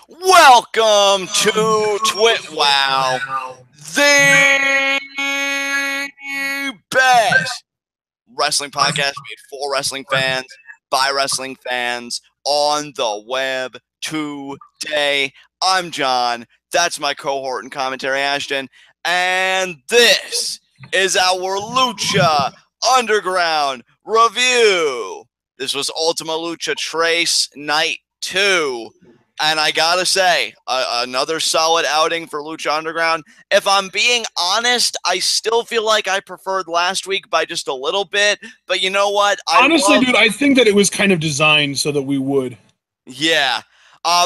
Welcome to TWitWoW, the best wrestling podcast made for wrestling fans, by wrestling fans, on the web today. I'm John. That's my cohort and commentary, Ashton. And this is our Lucha Underground review. This was Ultima Lucha Trace Night 2. And I gotta say, another solid outing for Lucha Underground. If I'm being honest, I still feel like I preferred last week by just a little bit. But you know what? Honestly, dude, I think that it was kind of designed so that we would. Yeah.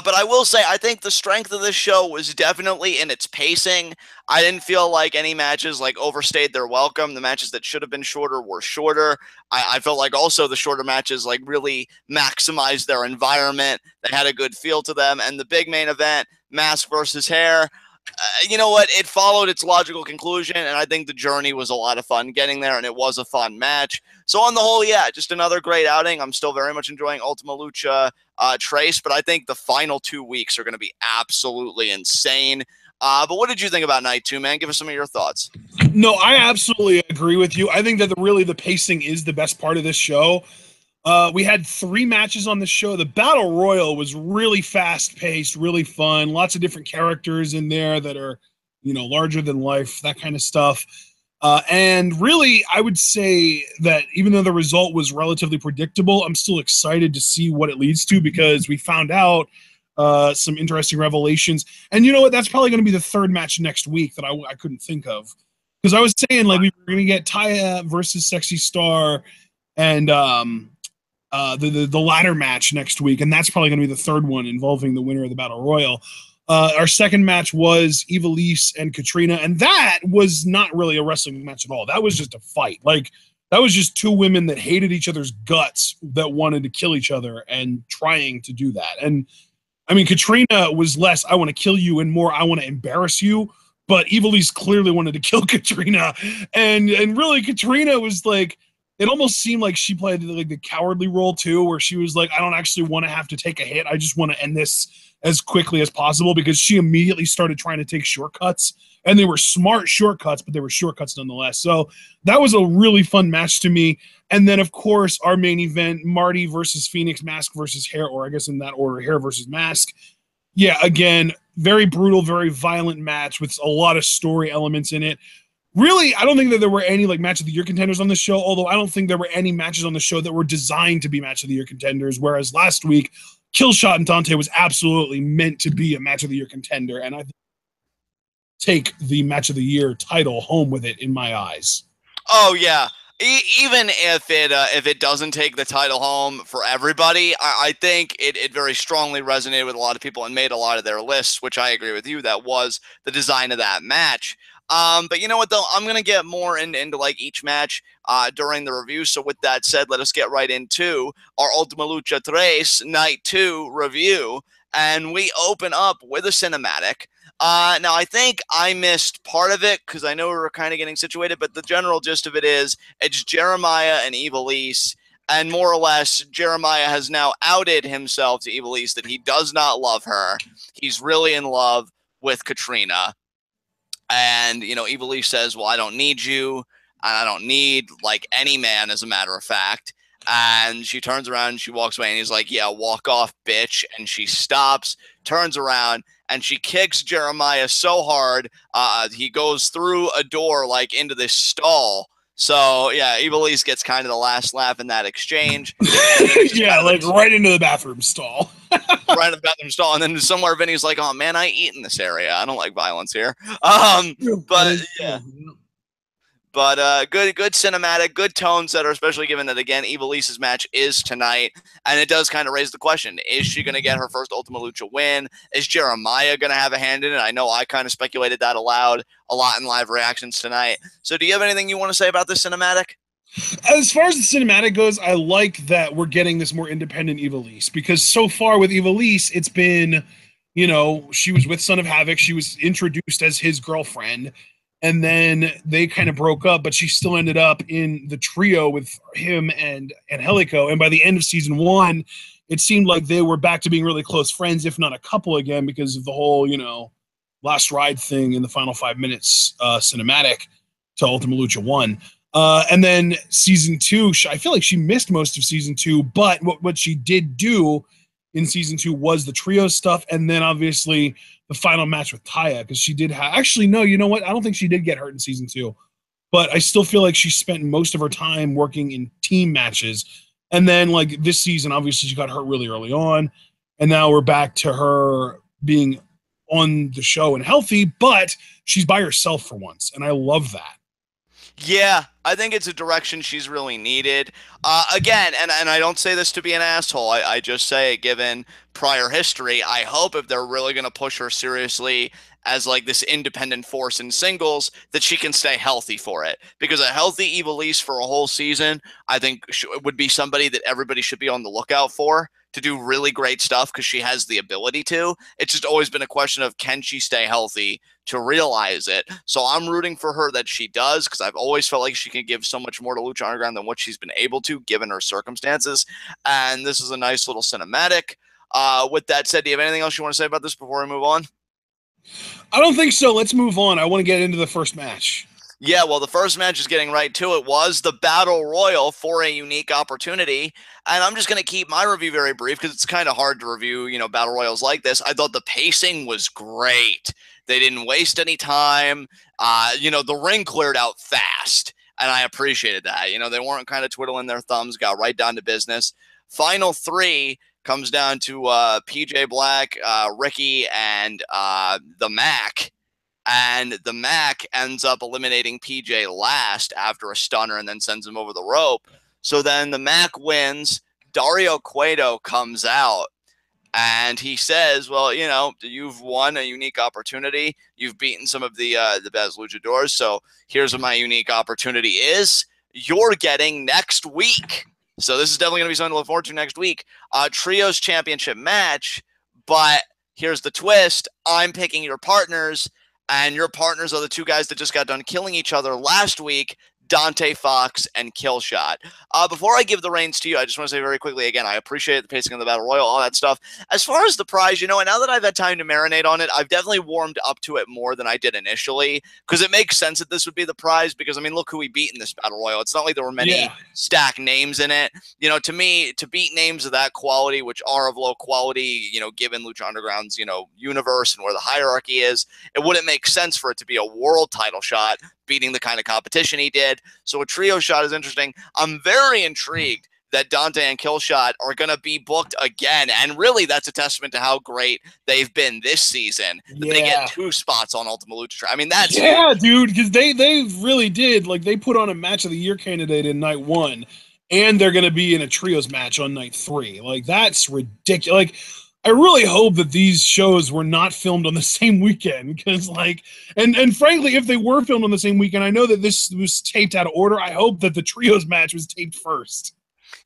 But I will say, I think the strength of this show was definitely in its pacing. I didn't feel like any matches overstayed their welcome. The matches that should have been shorter were shorter. I felt like also the shorter matches really maximized their environment. They had a good feel to them. And the big main event, Mask versus Hair, you know what? It followed its logical conclusion, and I think the journey was a lot of fun getting there, and it was a fun match. So on the whole, yeah, just another great outing. I'm still very much enjoying Ultima Lucha Trace, but I think the final 2 weeks are going to be absolutely insane. But what did you think about Night 2, man? Give us some of your thoughts. No, I absolutely agree with you. I think that the pacing is the best part of this show. We had 3 matches on the show. The Battle Royal was really fast-paced, really fun. Lots of different characters in there that are, larger than life, that kind of stuff. And really, I would say that even though the result was relatively predictable, I'm still excited to see what it leads to because we found out some interesting revelations. And you know what? That's probably going to be the 3rd match next week that I couldn't think of. Because I was saying, we were going to get Taya versus Sexy Star and the ladder match next week, and that's probably going to be the 3rd one involving the winner of the Battle Royal. Our 2nd match was Ivelisse and Catrina, and that was not really a wrestling match at all. That was just a fight. That was just 2 women that hated each other's guts that wanted to kill each other and trying to do that. And I mean, Catrina was less, I want to kill you, and more, I want to embarrass you. But Ivelisse clearly wanted to kill Catrina. And really, Catrina was it almost seemed like she played the cowardly role too, where she was like, I don't actually want to have to take a hit. I just want to end this as quickly as possible, because she immediately started trying to take shortcuts, and they were smart shortcuts, but they were shortcuts nonetheless. So that was a really fun match to me. And then, of course, our main event, Marty versus Phoenix, Mask versus Hair, or I guess in that order, Hair versus Mask. Yeah, again, very brutal, very violent match with a lot of story elements in it. Really, I don't think that there were any match of the year contenders on the show, although I don't think there were any matches on the show that were designed to be match of the year contenders, whereas last week, Killshot and Dante was absolutely meant to be a match of the year contender, and I think take the match of the year title home with it in my eyes. Oh, yeah. Even if it doesn't take the title home for everybody, I think it very strongly resonated with a lot of people and made a lot of their lists, which I agree with you. That was the design of that match. But you know what, though? I'm going to get more into each match during the review. So with that said, let us get right into our Ultima Lucha Trace Night 2 review. And we open up with a cinematic. Now, I think I missed part of it because I know we were kind of getting situated, but the general gist of it is it's Jeremiah and Ivelisse, and more or less, Jeremiah has now outed himself to Ivelisse that he does not love her. He's really in love with Catrina. And, Ivelisse says, well, I don't need you, and I don't need, any man, as a matter of fact. And she turns around and she walks away, and he's like, yeah, walk off, bitch. And she stops, turns around, and she kicks Jeremiah so hard, he goes through a door, into this stall. So, yeah, Ivelisse gets kind of the last laugh in that exchange. Yeah, right into the bathroom stall. Right in the bathroom stall. And then somewhere Vinny's like, oh, man, I eat in this area. I don't like violence here. But, yeah. But good cinematic, good tone setter, especially given that, again, Ivelisse's match is tonight. And it does kind of raise the question, is she going to get her first Ultima Lucha win? Is Jeremiah going to have a hand in it? I know I kind of speculated that aloud a lot in live reactions tonight. So do you have anything you want to say about this cinematic? As far as the cinematic goes, I like that we're getting this more independent Ivelisse, because so far with Ivelisse, it's been, she was with Son of Havoc. She was introduced as his girlfriend. And then they kind of broke up, but she still ended up in the trio with him and Angelico. And by the end of season 1, it seemed like they were back to being really close friends, if not a couple again, because of the whole, last ride thing in the final 5 minutes cinematic to Ultima Lucha 1. And then season 2, I feel like she missed most of season 2, but what she did do in season 2 was the trio stuff, and then obviously the final match with Taya, because she did actually, no, you know what? I don't think she did get hurt in season 2, but I still feel like she spent most of her time working in team matches. And then, like, this season, obviously, she got hurt really early on, and now we're back to her being on the show and healthy, but she's by herself for once, and I love that. Yeah, I think it's a direction she's really needed. Again, and I don't say this to be an asshole. I just say, given prior history, I hope if they're really going to push her seriously as like this independent force in singles, that she can stay healthy for it. Because a healthy Ivelisse for a whole season, I think would be somebody that everybody should be on the lookout for to do really great stuff, because she has the ability to. It's just always been a question of, can she stay healthy to realize it? So I'm rooting for her that she does, because I've always felt like she can give so much more to Lucha Underground than what she's been able to, given her circumstances. And this is a nice little cinematic. With that said, do you have anything else you want to say about this before we move on? I don't think so. Let's move on. I want to get into the first match. Yeah, well, the first match is getting right to it. Was the Battle Royal for a unique opportunity. And I'm just going to keep my review very brief, because it's kind of hard to review, Battle Royals like this. I thought the pacing was great. They didn't waste any time. The ring cleared out fast, and I appreciated that. They weren't kind of twiddling their thumbs, got right down to business. Final 3 comes down to PJ Black, Ricky, and the Mac. And the Mac ends up eliminating PJ last after a stunner and then sends him over the rope. So then the Mac wins. Dario Cueto comes out and he says, well, you've won a unique opportunity. You've beaten some of the best luchadors. So here's what my unique opportunity is. You're getting next week. So this is definitely going to be something to look forward to next week. Trios championship match. But here's the twist. I'm picking your partners. And your partners are the 2 guys that just got done killing each other last week, Dante Fox and Killshot. Before I give the reins to you, I just want to say very quickly, again, I appreciate the pacing of the Battle Royal, all that stuff. As far as the prize, and now that I've had time to marinate on it, I've definitely warmed up to it more than I did initially, because it makes sense that this would be the prize, because, look who we beat in this Battle Royal. It's not like there were many stacked names in it. To me, to beat names of that quality, which are of low quality, given Lucha Underground's, universe and where the hierarchy is, it wouldn't make sense for it to be a world title shot, beating the kind of competition he did. So a trio shot is interesting. I'm very intrigued that Dante and Killshot are going to be booked again. And really, that's a testament to how great they've been this season. That they get 2 spots on Ultima Lucha. That's... Yeah, dude, because they really did. Like, they put on a Match of the Year candidate in night 1, and they're going to be in a trios match on night 3. Like, that's ridiculous. Like, I really hope that these shows were not filmed on the same weekend, because, like, and frankly, if they were filmed on the same weekend, I know that this was taped out of order. I hope that the trios match was taped first.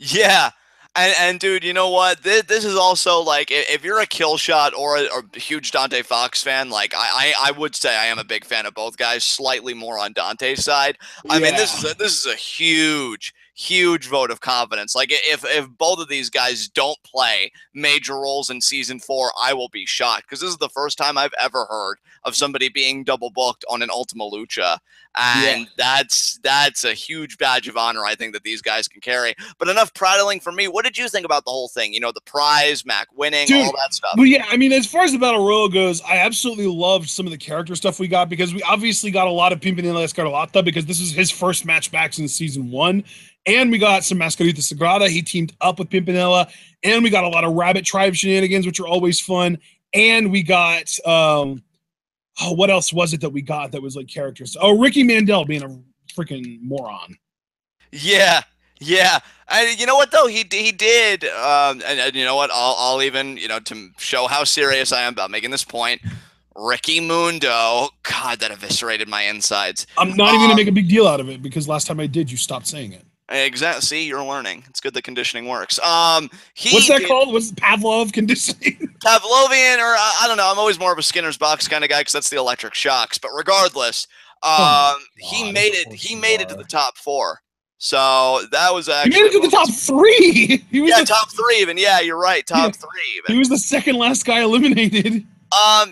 Yeah. And dude, you know what? This is also, like, if you're a Killshot or a huge Dante Fox fan, like, I would say I am a big fan of both guys, slightly more on Dante's side. This is a huge vote of confidence. Like, if both of these guys don't play major roles in season 4, I will be shocked, because this is the first time I've ever heard of somebody being double booked on an Ultima Lucha. And that's a huge badge of honor, I think, that these guys can carry. But enough prattling for me. What did you think about the whole thing? The prize, Mac winning, all that stuff. Well, yeah, as far as the Battle Royal goes, I absolutely loved some of the character stuff we got, because we obviously got a lot of Pimpinela Escarlata, because this is his first match back since season 1. And we got some Mascarita Sagrada. He teamed up with Pimpinela. And we got a lot of Rabbit Tribe shenanigans, which are always fun. And we got... what else was it that we got that was like characters? Oh, Ricky Mandel being a freaking moron. Yeah. And you know what, though? He did. And you know what? I'll even, to show how serious I am about making this point, Ricky Mundo. God, that eviscerated my insides. I'm not even going to make a big deal out of it, because last time I did, you stopped saying it. Exactly. See, you're learning. It's good that conditioning works. What's that called? What's Pavlov conditioning? Pavlovian, or I don't know. I'm always more of a Skinner's box kind of guy, because that's the electric shocks. But regardless, he made it. He made it to the top 4. So that was He made actually it to the top 3. He was top 3 even. Yeah, you're right. Top 3 even. He was the second last guy eliminated.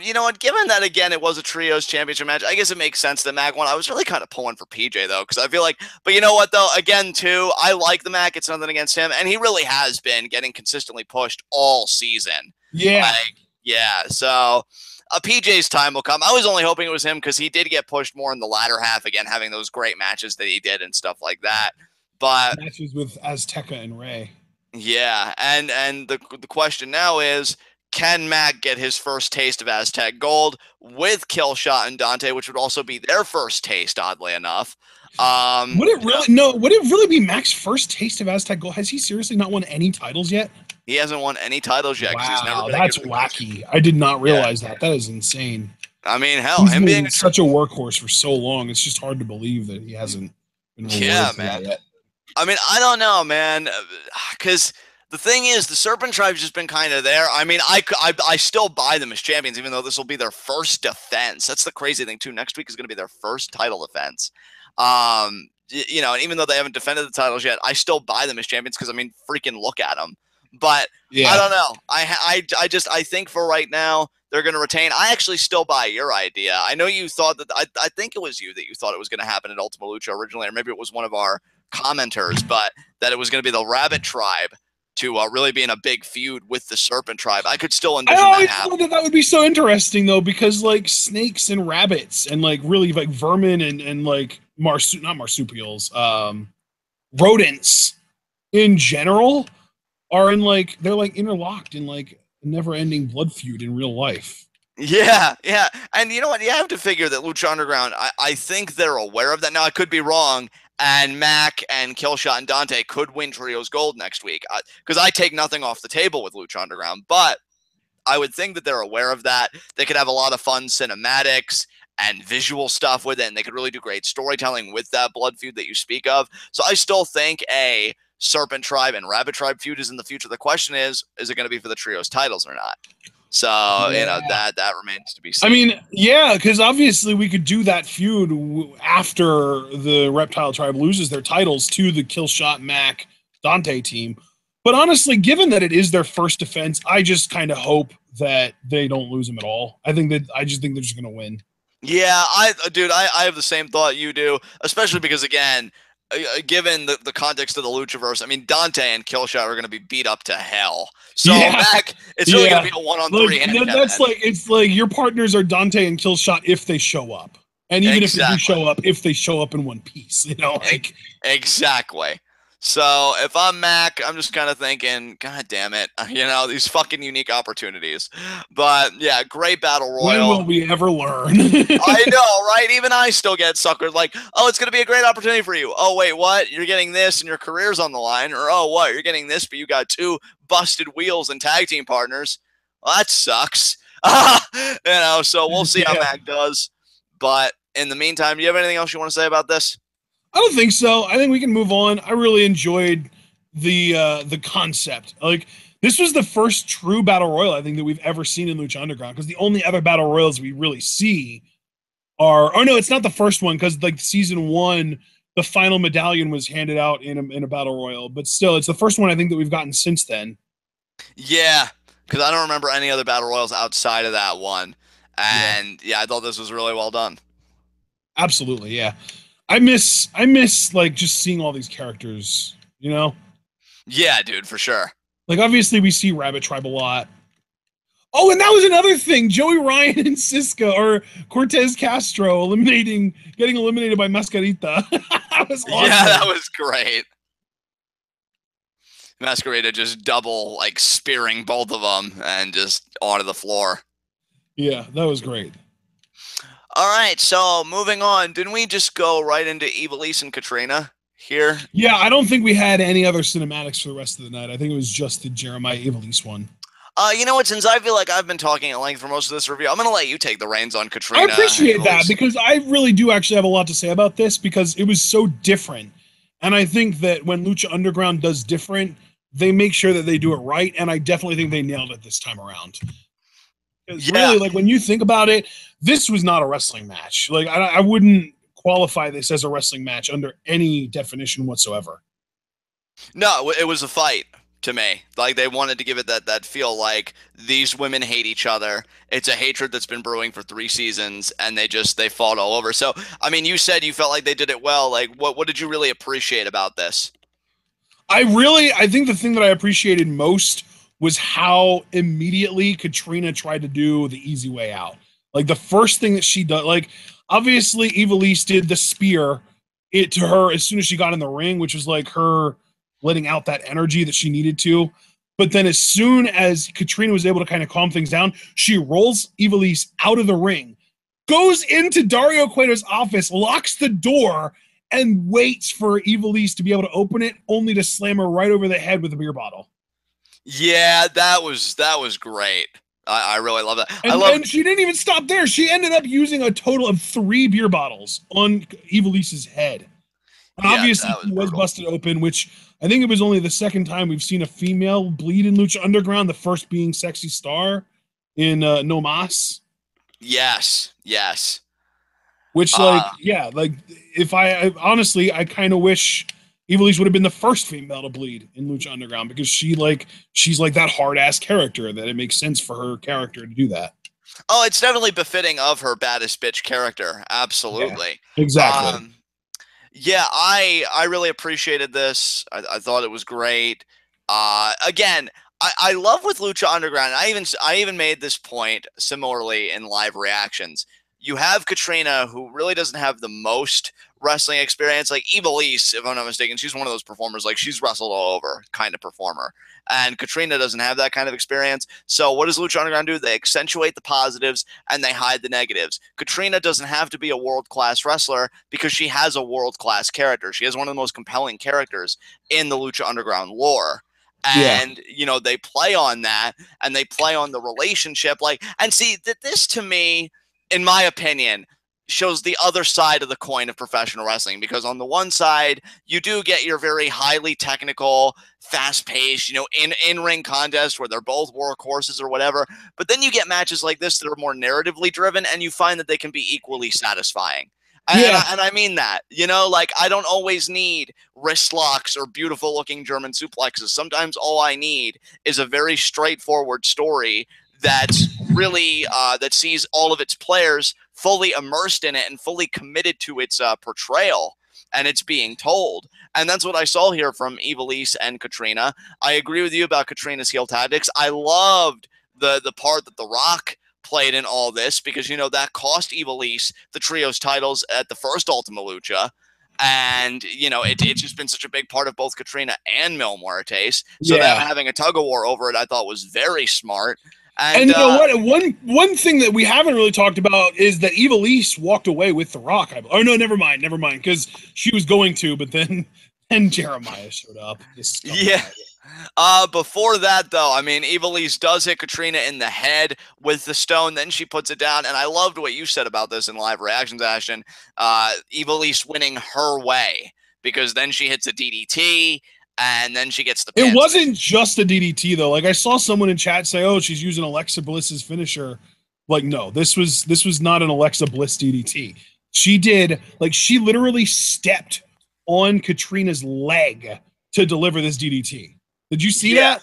You know what? Given that again, it was a trios championship match. I guess it makes sense that Mac won. I was really kind of pulling for PJ though, because I feel like. But you know what though? Again, too, I like the Mac. It's nothing against him, and he really has been getting consistently pushed all season. Yeah. Like, yeah. So. PJ's time will come. I was only hoping it was him because he did get pushed more in the latter half again, having those great matches that he did and stuff like that. But matches with Azteca and Ray. Yeah, and the question now is, can Mac get his first taste of Aztec Gold with Killshot and Dante, which would also be their first taste, oddly enough. Would it really would it really be Mac's first taste of Aztec Gold? Has he seriously not won any titles yet? He hasn't won any titles yet. Wow, he's never been that's wacky. I did not realize that. That is insane. I mean, hell, him being such a workhorse for so long, it's just hard to believe that he hasn't been rewarded for that yet. I mean, I don't know, man, because the thing is, the Serpent Tribe's just been kind of there. I mean, I still buy them as champions, even though this will be their first defense. That's the crazy thing, too. Next week is going to be their first title defense. You know, and even though they haven't defended the titles yet, I still buy them as champions because, I mean, freaking look at them. But I don't know. I think for right now, they're going to retain. I actually still buy your idea. I know you thought that, I think it was you that you thought it was going to happen at Ultima Lucha originally, or maybe it was one of our commenters, but that it was going to be the Rabbit Tribe to really be in a big feud with the Serpent Tribe. I could still envision that happening. That would be so interesting though, because like snakes and rabbits and like really like vermin and like not marsupials, rodents in general are in like, they're like interlocked in like a never-ending blood feud in real life. Yeah. And you know what? You have to figure that Lucha Underground, I think they're aware of that. Now, I could be wrong, and Mac and Killshot and Dante could win Trios Gold next week, because I take nothing off the table with Lucha Underground, but I would think that they're aware of that. They could have a lot of fun cinematics and visual stuff with it, and they could really do great storytelling with that blood feud that you speak of. So I still think a Serpent Tribe and Rabbit Tribe feud is in the future. The question is it going to be for the Trios titles or not? So, you know, that remains to be seen. I mean, yeah, because obviously we could do that feud after the Reptile Tribe loses their titles to the Killshot Mac Dante team. But honestly, given that it is their first defense, I just kind of hope that they don't lose them at all. I just think they're just going to win. Yeah, I have the same thought you do, especially because, again, given the context of the Luchaverse, I mean, Dante and Killshot are going to be beat up to hell. So Mac, it's really going to be a 1-on-3 handicap. That's like, it's like your partners are Dante and Killshot if they show up, and even if they do show up, if they show up in one piece, you know, like exactly. So if I'm Mac, I'm just kind of thinking, God damn it, you know, these fucking unique opportunities. But yeah, great battle royal. When will we ever learn? I know, right? Even I still get suckered. Like, oh, it's going to be a great opportunity for you. Oh, wait, what? You're getting this and your career's on the line. Or, oh, what? You're getting this, but you got 2 busted wheels and tag team partners. Well, that sucks. You know, so we'll see how Mac does. But in the meantime, do you have anything else you want to say about this? I don't think so. I think we can move on. I really enjoyed the concept. Like, this was the first true battle royal I think that we've ever seen in Lucha Underground, because the only other battle royals we really see are, oh no, it's not the first one, because like season 1, the final medallion was handed out in a battle royal, but still, it's the first one I think that we've gotten since then. Yeah, because I don't remember any other battle royals outside of that one, and yeah, I thought this was really well done. Absolutely, yeah. I miss like just seeing all these characters, you know? Yeah, dude, for sure. Like, obviously we see Rabbit Tribe a lot. Oh, and that was another thing. Joey Ryan and Siska, or Cortez Castro, getting eliminated by Mascarita. That was awesome. Yeah, that was great. Mascarita just double, like, spearing both of them and just onto the floor. Yeah, that was great. All right, so moving on. Didn't we just go right into Ivelisse and Catrina here? Yeah, I don't think we had any other cinematics for the rest of the night. I think it was just the Jeremiah Ivelisse one. You know what? Since I feel like I've been talking at length for most of this review, I'm going to let you take the reins on Catrina. I appreciate that, because I really do actually have a lot to say about this, because it was so different. And I think that when Lucha Underground does different, they make sure that they do it right, and I definitely think they nailed it this time around. Because really, like, when you think about it, this was not a wrestling match. Like, I wouldn't qualify this as a wrestling match under any definition whatsoever. No, it was a fight to me. Like they wanted to give it that feel like these women hate each other. It's a hatred that's been brewing for 3 seasons, and they fought all over. So, I mean, you said you felt like they did it well. Like, what did you really appreciate about this? I think the thing that I appreciated most was how immediately Catrina tried to do the easy way out. Like the first thing that she does, like obviously Ivelisse did the spear it to her as soon as she got in the ring, which was like her letting out that energy that she needed to. But then as soon as Catrina was able to kind of calm things down, she rolls Ivelisse out of the ring, goes into Dario Cueto's office, locks the door, and waits for Ivelisse to be able to open it, only to slam her right over the head with a beer bottle. Yeah, that was great. I really love that. And she didn't even stop there. She ended up using a total of 3 beer bottles on Ivelisse's head. And yeah, obviously, that he was brutal. busted open, which I think it was only the second time we've seen a female bleed in Lucha Underground, the first being Sexy Star in No Mas. Yes. Which, if I honestly, I kind of wish Ivelisse would have been the first female to bleed in Lucha Underground because she's like that hard ass character that it makes sense for her character to do that. Oh, it's definitely befitting of her baddest bitch character. Absolutely. Yeah, exactly. Yeah, I really appreciated this. I thought it was great. Again, I love with Lucha Underground. I even made this point similarly in live reactions. You have Catrina, who really doesn't have the most wrestling experience. Like Ivelisse, if I'm not mistaken, she's one of those performers. Like she's wrestled all over kind of performer. And Catrina doesn't have that kind of experience. So what does Lucha Underground do? They accentuate the positives and they hide the negatives. Catrina doesn't have to be a world-class wrestler because she has a world-class character. She has one of the most compelling characters in the Lucha Underground lore. And, they play on that and they play on the relationship. And see that this to me, in my opinion, shows the other side of the coin of professional wrestling, because on the one side you do get your very highly technical, fast-paced, in-ring contest where they're both workhorses or whatever, but then you get matches like this that are more narratively driven and you find that they can be equally satisfying. And I mean that, I don't always need wrist locks or beautiful looking German suplexes. Sometimes all I need is a very straightforward story that's really that sees all of its players fully immersed in it and fully committed to its portrayal and it's being told. And that's what I saw here from Ivelisse and Catrina. I agree with you about Catrina's heel tactics. I loved the part that The Rock played in all this because, that cost Ivelisse the trios titles at the first Ultima Lucha. And, it's just been such a big part of both Catrina and Mil Muertes. So them having a tug of war over it, I thought was very smart. And you know what? One thing that we haven't really talked about is that Ivelisse walked away with The Rock. Oh no, never mind, because she was going to, but then Jeremiah showed up. Yeah. Before that, though, I mean, Ivelisse does hit Catrina in the head with the stone, then she puts it down, and I loved what you said about this in live reactions, Ashton. Ivelisse winning her way, because then she hits a DDT, and then she gets the pin. It wasn't just a DDT though. Like I saw someone in chat say, "Oh, she's using Alexa Bliss's finisher." Like, no, this was not an Alexa Bliss DDT. She literally stepped on Catrina's leg to deliver this DDT. Did you see that?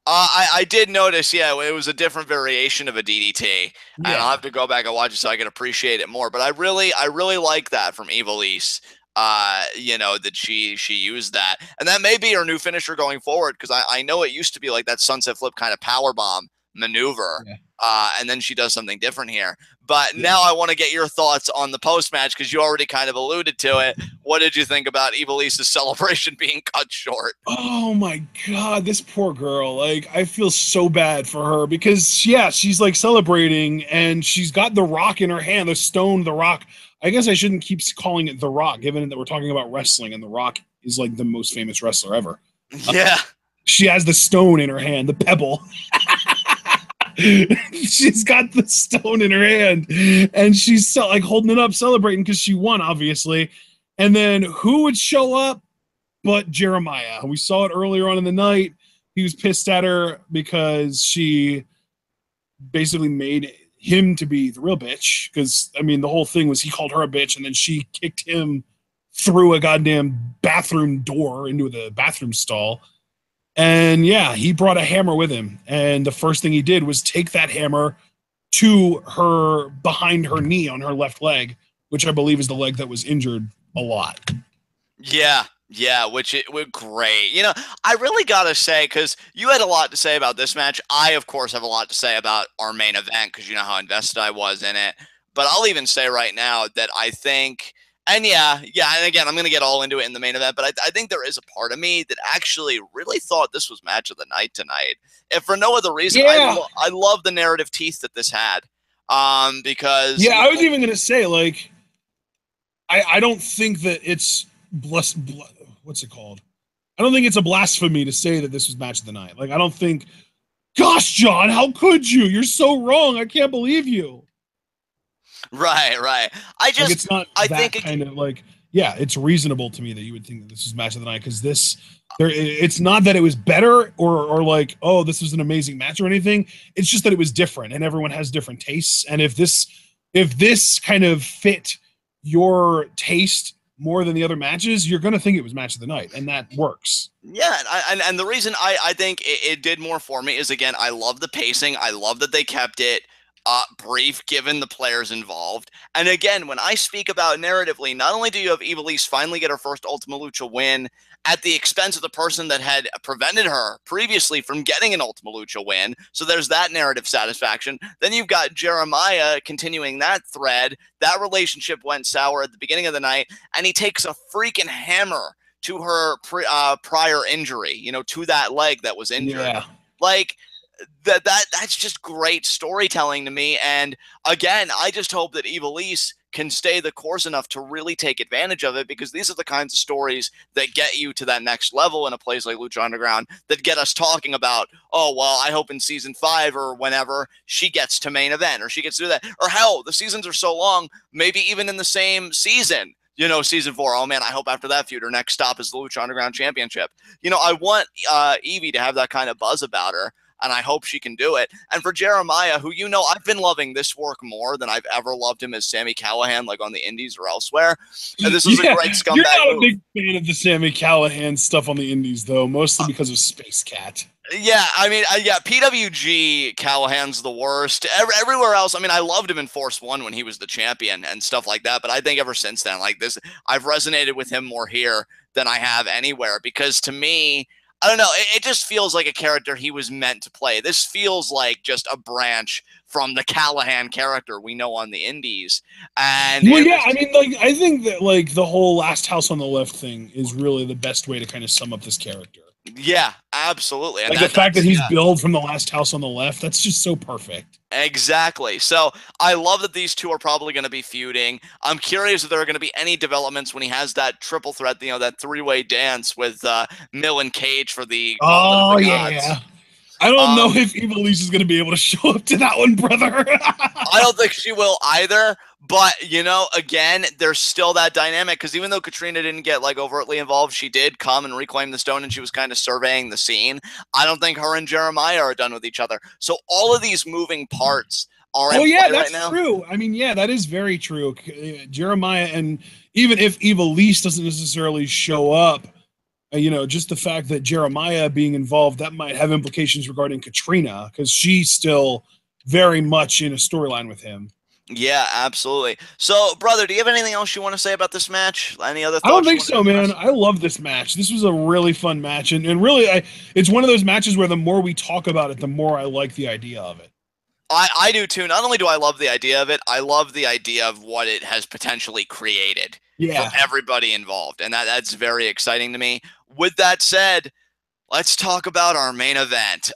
I did notice. Yeah, it was a different variation of a DDT, and I'll have to go back and watch it so I can appreciate it more. But I really like that from Ivelisse. That she used that, and that may be her new finisher going forward, because I know it used to be like that sunset flip kind of power bomb maneuver, and then she does something different here. But now I want to get your thoughts on the post match, because you already kind of alluded to it. What did you think about Ivelisse's celebration being cut short? Oh my god, this poor girl. Like, I feel so bad for her because she's like celebrating and she's got the rock in her hand, the stone, the rock. I guess I shouldn't keep calling it The Rock, given that we're talking about wrestling, and The Rock is like the most famous wrestler ever. Yeah. She has the stone in her hand, the pebble. She's got the stone in her hand, and she's like holding it up, celebrating because she won, obviously. And then who would show up but Jeremiah? We saw it earlier on in the night. He was pissed at her because she basically made him to be the real bitch, because I mean the whole thing was he called her a bitch and then she kicked him through a goddamn bathroom door into the bathroom stall. And yeah, he brought a hammer with him, and the first thing he did was take that hammer to her behind her knee on her left leg, which I believe is the leg that was injured a lot. Yeah, which it was great. You know, I really gotta say, because you had a lot to say about this match. I, of course, have a lot to say about our main event, because you know how invested I was in it. But I'll even say right now that I think, and and again, I'm gonna get all into it in the main event, but I think there is a part of me that actually really thought this was match of the night tonight. If for no other reason, I love the narrative teeth that this had. Because I was even gonna say, like, I don't think that it's what's it called? I don't think it's a blasphemy to say that this was match of the night. Like, I don't think, gosh, John, how could you? You're so wrong. I can't believe you. Right. I just, like, it's not I that think kind of like, yeah, it's reasonable to me that you would think that this is match of the night, because it's not that it was better or like, oh, this was an amazing match or anything. It's just that it was different, and everyone has different tastes. And if this kind of fit your taste more than the other matches, you're going to think it was match of the night, and that works. Yeah, and the reason I think it did more for me is, again, I love the pacing. I love that they kept it brief given the players involved. And again, when I speak about narratively, not only do you have Ivelisse finally get her first Ultima Lucha win at the expense of the person that had prevented her previously from getting an Ultima Lucha win, so there's that narrative satisfaction. Then you've got Jeremiah continuing that thread. That relationship went sour at the beginning of the night, and he takes a freaking hammer to her prior injury, you know, to that leg that was injured. Yeah. Like, that's just great storytelling to me. And again, I just hope that Ivelisse can stay the course enough to really take advantage of it, because these are the kinds of stories that get you to that next level in a place like Lucha Underground, that get us talking about, oh, well, I hope in season 5 or whenever she gets to main event, or she gets to do that, or hell, the seasons are so long, maybe even in the same season. You know, season 4, oh man, I hope after that feud her next stop is the Lucha Underground Championship. You know, I want Evie to have that kind of buzz about her, and I hope she can do it. And for Jeremiah, who, you know, I've been loving this work more than I've ever loved him as Sami Callihan, like on the indies or elsewhere. And this was a great scumbag You're not move. A big fan of the Sami Callihan stuff on the indies, though, mostly because of Space Cat. Yeah, I mean, PWG Callahan's the worst. Everywhere else, I mean, I loved him in Force 1 when he was the champion and stuff like that, but I think ever since then, like this, I've resonated with him more here than I have anywhere, because to me, I don't know, it just feels like a character he was meant to play. This feels like just a branch from the Callahan character we know on the indies. And well, I mean, like, I think that, like, the whole Last House on the Left thing is really the best way to kind of sum up this character. Yeah, absolutely. And like, the fact that he's billed from the Last House on the Left, that's just so perfect. Exactly. So I love that these two are probably going to be feuding. I'm curious if there are going to be any developments when he has that triple threat, you know, that 3-way dance with Mill and Cage for the Oh, yeah. I don't know if Ivelisse is going to be able to show up to that one, brother. I don't think she will either. But, you know, again, there's still that dynamic, because even though Catrina didn't get, like, overtly involved, she did come and reclaim the stone, and she was kind of surveying the scene. I don't think her and Jeremiah are done with each other. So all of these moving parts are in play right now. That's true. I mean, yeah, that is very true. Jeremiah, and even if Ivelisse doesn't necessarily show up, you know, just the fact that Jeremiah being involved, that might have implications regarding Catrina, because she's still very much in a storyline with him. Yeah, absolutely. So, brother, do you have anything else you want to say about this match? Any other thoughts? I don't think so, man. I love this match. This was a really fun match, and really, it's one of those matches where the more we talk about it, the more I like the idea of it. I do too. Not only do I love the idea of it, I love the idea of what it has potentially created for everybody involved, and that's very exciting to me. With that said, let's talk about our main event.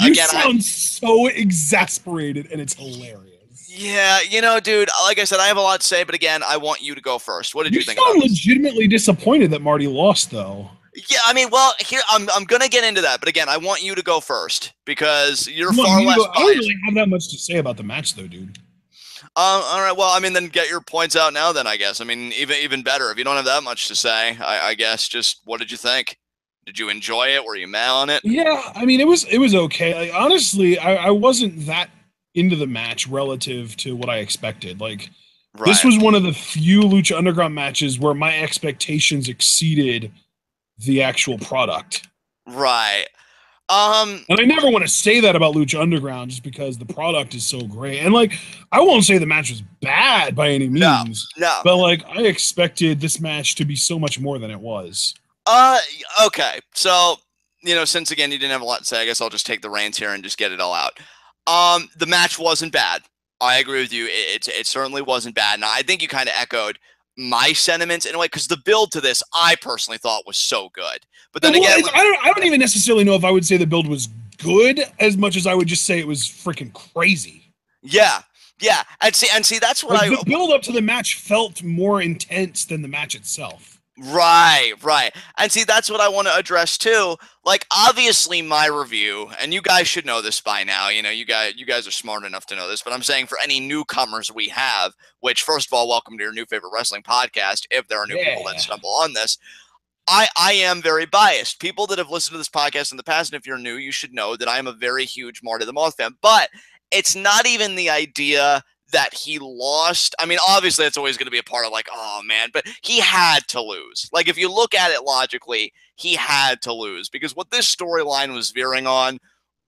You sound so exasperated, and it's hilarious. Yeah, you know, dude, like I said, I have a lot to say, but again, I want you to go first. What did you think about this? You sound legitimately disappointed that Marty lost, though. Yeah, I mean, well, here, I'm going to get into that, but again, I want you to go first, because you're far less biased. I don't really have that much to say about the match, though, dude. All right, well, I mean, then get your points out now, then, I guess. I mean, even better. If you don't have that much to say, I guess, just what did you think? Did you enjoy it? Were you mad on it? Yeah, I mean, it was okay. Like, honestly, I wasn't that into the match relative to what I expected. Like this Right. was one of the few Lucha Underground matches where my expectations exceeded the actual product. Right. And I never want to say that about Lucha Underground just because the product is so great. And like, I won't say the match was bad by any No, means, no. but like, I expected this match to be so much more than it was. Uh, okay. So, since again you didn't have a lot to say, I guess I'll just take the reins here and just get it all out. The match wasn't bad. I agree with you. It certainly wasn't bad, and I think you kind of echoed my sentiments in a way because the build to this, I personally thought was so good. But then Well, again, I don't even necessarily know if I would say the build was good as much as I would just say it was freaking crazy. yeah, yeah, and see, that's what Like I the build up to the match felt more intense than the match itself. Right, right. And see, that's what I want to address too. Like, obviously, my review, and you guys should know this by now. You guys are smart enough to know this, but I'm saying for any newcomers we have, which, first of all, welcome to your new favorite wrestling podcast. If there are new people that Yeah. stumble on this, I am very biased. People that have listened to this podcast in the past, and if you're new, you should know that I am a very huge Marty the Moth fan. But it's not even the idea that he lost. I mean, obviously, that's always going to be a part of like, oh man, but he had to lose. Like, if you look at it logically, he had to lose because what this storyline was veering on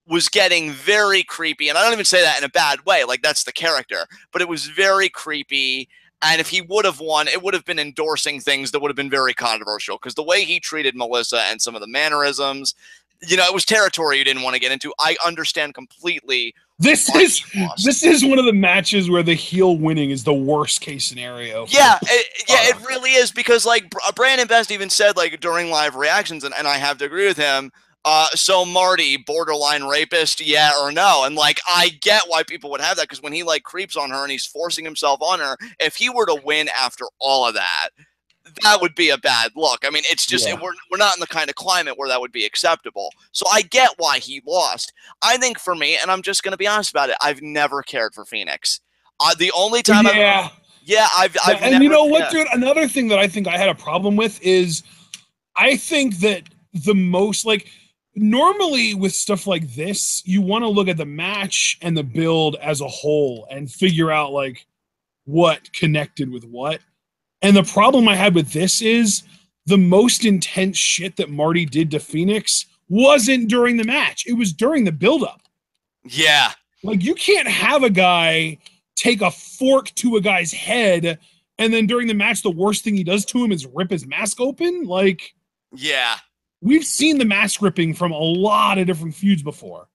was getting very creepy. And I don't even say that in a bad way. Like, that's the character, but it was very creepy. And if he would have won, it would have been endorsing things that would have been very controversial because the way he treated Melissa and some of the mannerisms, it was territory you didn't want to get into. I understand completely. This is one of the matches where the heel winning is the worst case scenario. Yeah, it really is because like Brandon Best even said like during live reactions, and I have to agree with him. So Marty, borderline rapist, yeah or no? And like, I get why people would have that because when he like creeps on her and he's forcing himself on her, if he were to win after all of that, that would be a bad look. I mean, it's just we're not in the kind of climate where that would be acceptable. So I get why he lost. I think for me, and I'm just going to be honest about it, I've never cared for Phoenix. The only time I've and never, you know what, dude? Another thing that I think I had a problem with is I think that the most like normally with stuff like this, you want to look at the match and the build as a whole and figure out like what connected with what. And the problem I had with this is the most intense shit that Marty did to Phoenix wasn't during the match. It was during the buildup. Yeah. Like you can't have a guy take a fork to a guy's head and then during the match, the worst thing he does to him is rip his mask open. Like, yeah. We've seen the mask ripping from a lot of different feuds before.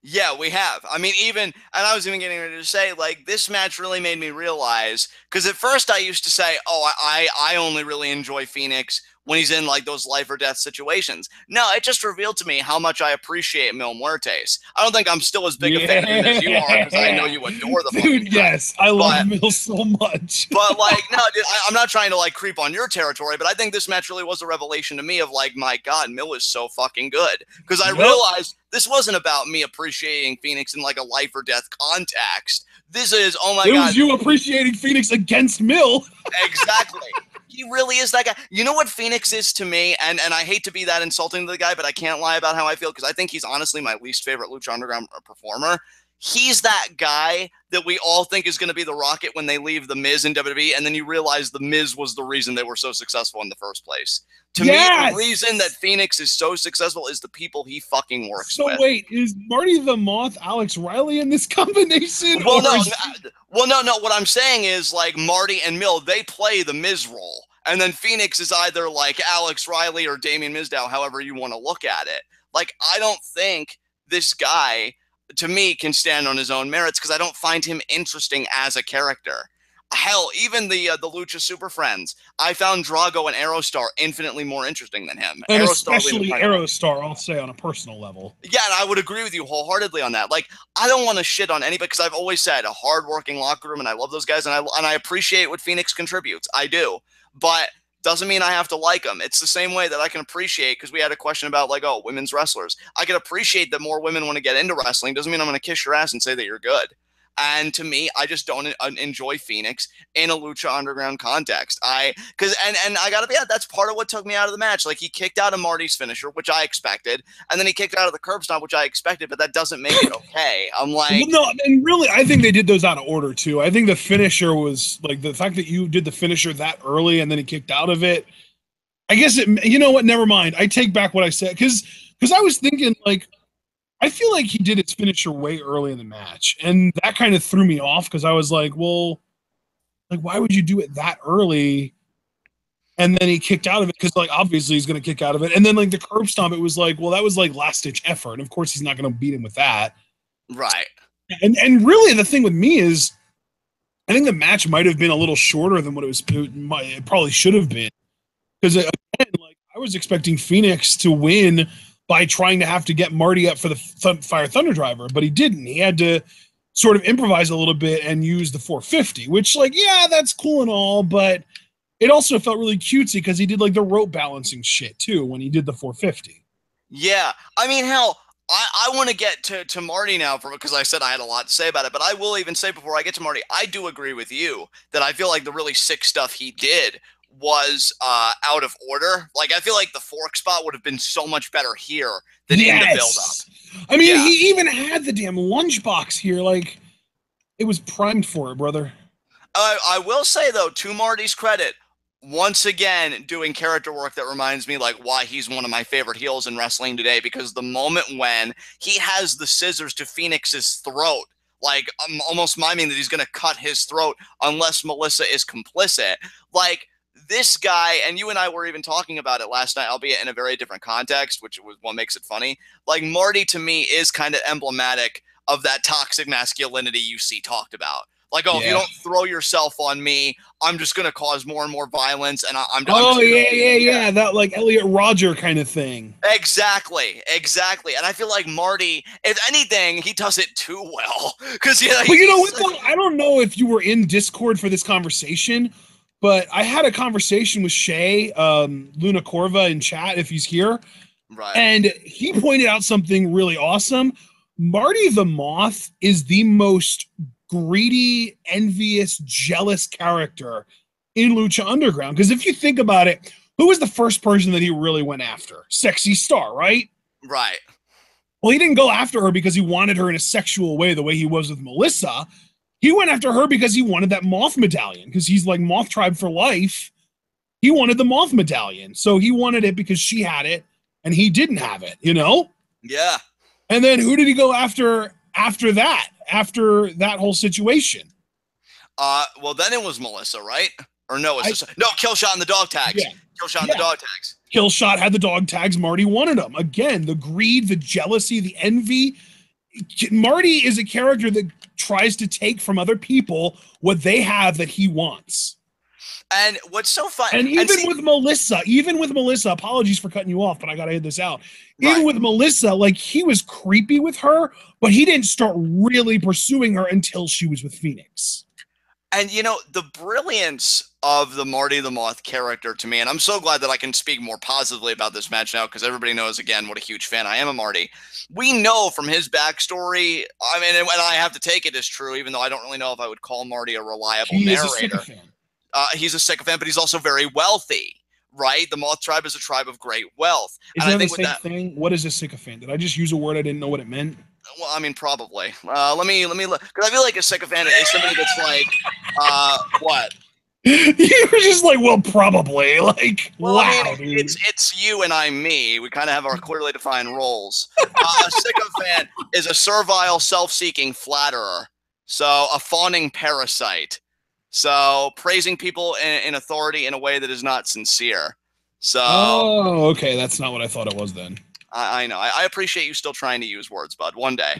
Yeah, we have. I mean, and I was even getting ready to say, like, this match really made me realize, because at first I used to say, oh, I only really enjoy Phoenix when he's in, like, those life or death situations. No, it just revealed to me how much I appreciate Mil Muertes. I don't think I'm still as big a fan of him as you are, because I know you adore the dude, yes, I love Mil so much. But, like, no, dude, I'm not trying to, like, creep on your territory, but I think this match really was a revelation to me of, like, my God, Mil is so fucking good. Because I realized this wasn't about me appreciating Phoenix in, like, a life or death context. This is, oh my God. It was you appreciating Phoenix against Mil. Exactly. He really is that guy. You know what Phoenix is to me? And I hate to be that insulting to the guy, but I can't lie about how I feel because I think he's honestly my least favorite Lucha Underground performer. He's that guy that we all think is going to be the Rocket when they leave The Miz in WWE, and then you realize The Miz was the reason they were so successful in the first place. To me, the reason that Phoenix is so successful is the people he fucking works with. So wait, is Marty the Moth Alex Riley in this combination? Well, no. What I'm saying is, like, Marty and Mil, they play the Miz role. And then Phoenix is either like Alex Riley or Damien Mizdow, however you want to look at it. Like, I don't think this guy, to me, can stand on his own merits because I don't find him interesting as a character. Hell, even the Lucha Super Friends, I found Drago and Aerostar infinitely more interesting than him. And especially Aerostar, I'll say, on a personal level. Yeah, and I would agree with you wholeheartedly on that. Like, I don't want to shit on anybody because I've always said a hardworking locker room, and I love those guys, and I appreciate what Phoenix contributes. I do. But doesn't mean I have to like them. It's the same way that I can appreciate, because we had a question about, like, oh, women's wrestlers. I can appreciate that more women want to get into wrestling. Doesn't mean I'm going to kiss your ass and say that you're good. And to me, I just don't enjoy Phoenix in a Lucha Underground context. I gotta be honest, that's part of what took me out of the match. Like, he kicked out of Marty's finisher, which I expected, and then he kicked out of the curb stomp, which I expected, but that doesn't make it okay. I'm like, well, no, and really, I think they did those out of order too. I think the finisher was like the fact that you did the finisher that early and then he kicked out of it. I guess it. You know what? Never mind. I take back what I said because I was thinking like I feel like he did his finisher way early in the match, and that kind of threw me off because I was like, well, like why would you do it that early? And then he kicked out of it because like obviously he's going to kick out of it, and then like the curb stomp, it was like, well, that was like last ditch effort, and of course he's not going to beat him with that. right. And really the thing with me is, I think the match might have been a little shorter than what it probably should have been. Because again, like I was expecting Phoenix to win by trying to have to get Marty up for the Fire Thunder Driver, but he didn't. He had to sort of improvise a little bit and use the 450, which, like, yeah, that's cool and all, but it also felt really cutesy because he did like the rope balancing shit too when he did the 450. Yeah, I mean, hell, I want to get to Marty now because I said I had a lot to say about it, but I will even say before I get to Marty, I do agree with you that I feel like the really sick stuff he did was out of order. Like, I feel like the fork spot would have been so much better here than in the build-up. I mean, he even had the damn lunchbox here. Like, it was primed for it, brother. I will say, though, to Marty's credit, once again, doing character work that reminds me like why he's one of my favorite heels in wrestling today, because the moment when he has the scissors to Phoenix's throat, like almost miming that he's going to cut his throat unless Melissa is complicit, like this guy, and you and I were even talking about it last night, albeit in a very different context, which was what makes it funny. Like, Marty to me is kind of emblematic of that toxic masculinity you see talked about. Like, oh, if you don't throw yourself on me, I'm just going to cause more and more violence. And I'm yeah. That like Elliot Rodger kind of thing. Exactly. And I feel like Marty, if anything, he does it too well. Because, but you know what, I don't know if you were in Discord for this conversation, but I had a conversation with Shay, Luna Corva in chat, if he's here. Right. And he pointed out something really awesome. Marty the Moth is the most greedy, envious, jealous character in Lucha Underground. Because if you think about it, who was the first person that he really went after? Sexy Star, right? Right. Well, he didn't go after her because he wanted her in a sexual way the way he was with Melissa. He went after her because he wanted that Moth medallion, because he's like Moth Tribe for life. He wanted the Moth medallion. So he wanted it because she had it and he didn't have it, you know? Yeah. And then who did he go after that? After that whole situation? Well, then it was Melissa, right? Or no, Killshot and the dog tags. Yeah. Killshot and the dog tags. Killshot had the dog tags. Marty wanted them. Again, the greed, the jealousy, the envy. Marty is a character that tries to take from other people what they have that he wants. And what's so fun, and with Melissa, apologies for cutting you off, but I gotta hit this out. Right. Even with Melissa, like, he was creepy with her, but he didn't start really pursuing her until she was with Phoenix. And, you know, the brilliance of the Marty the Moth character to me, and I'm so glad that I can speak more positively about this match now, because everybody knows, again, what a huge fan I am of Marty. We know from his backstory, I mean, and I have to take it as true, even though I don't really know if I would call Marty a reliable narrator. He's a sycophant, but he's also very wealthy, right? The Moth Tribe is a tribe of great wealth. Is that the same thing? What is a sycophant? Did I just use a word I didn't know what it meant? Well, I mean, probably. Let me look, because I feel like a sycophant is somebody that's like, what? You were just like, well, probably. Like, well, wow, I mean, it's you and I'm me. We kind of have our clearly defined roles. A sycophant is a servile, self-seeking flatterer. So a fawning parasite. So praising people in authority in a way that is not sincere. So. Oh, okay. That's not what I thought it was then. I know. I appreciate you still trying to use words, bud. One day.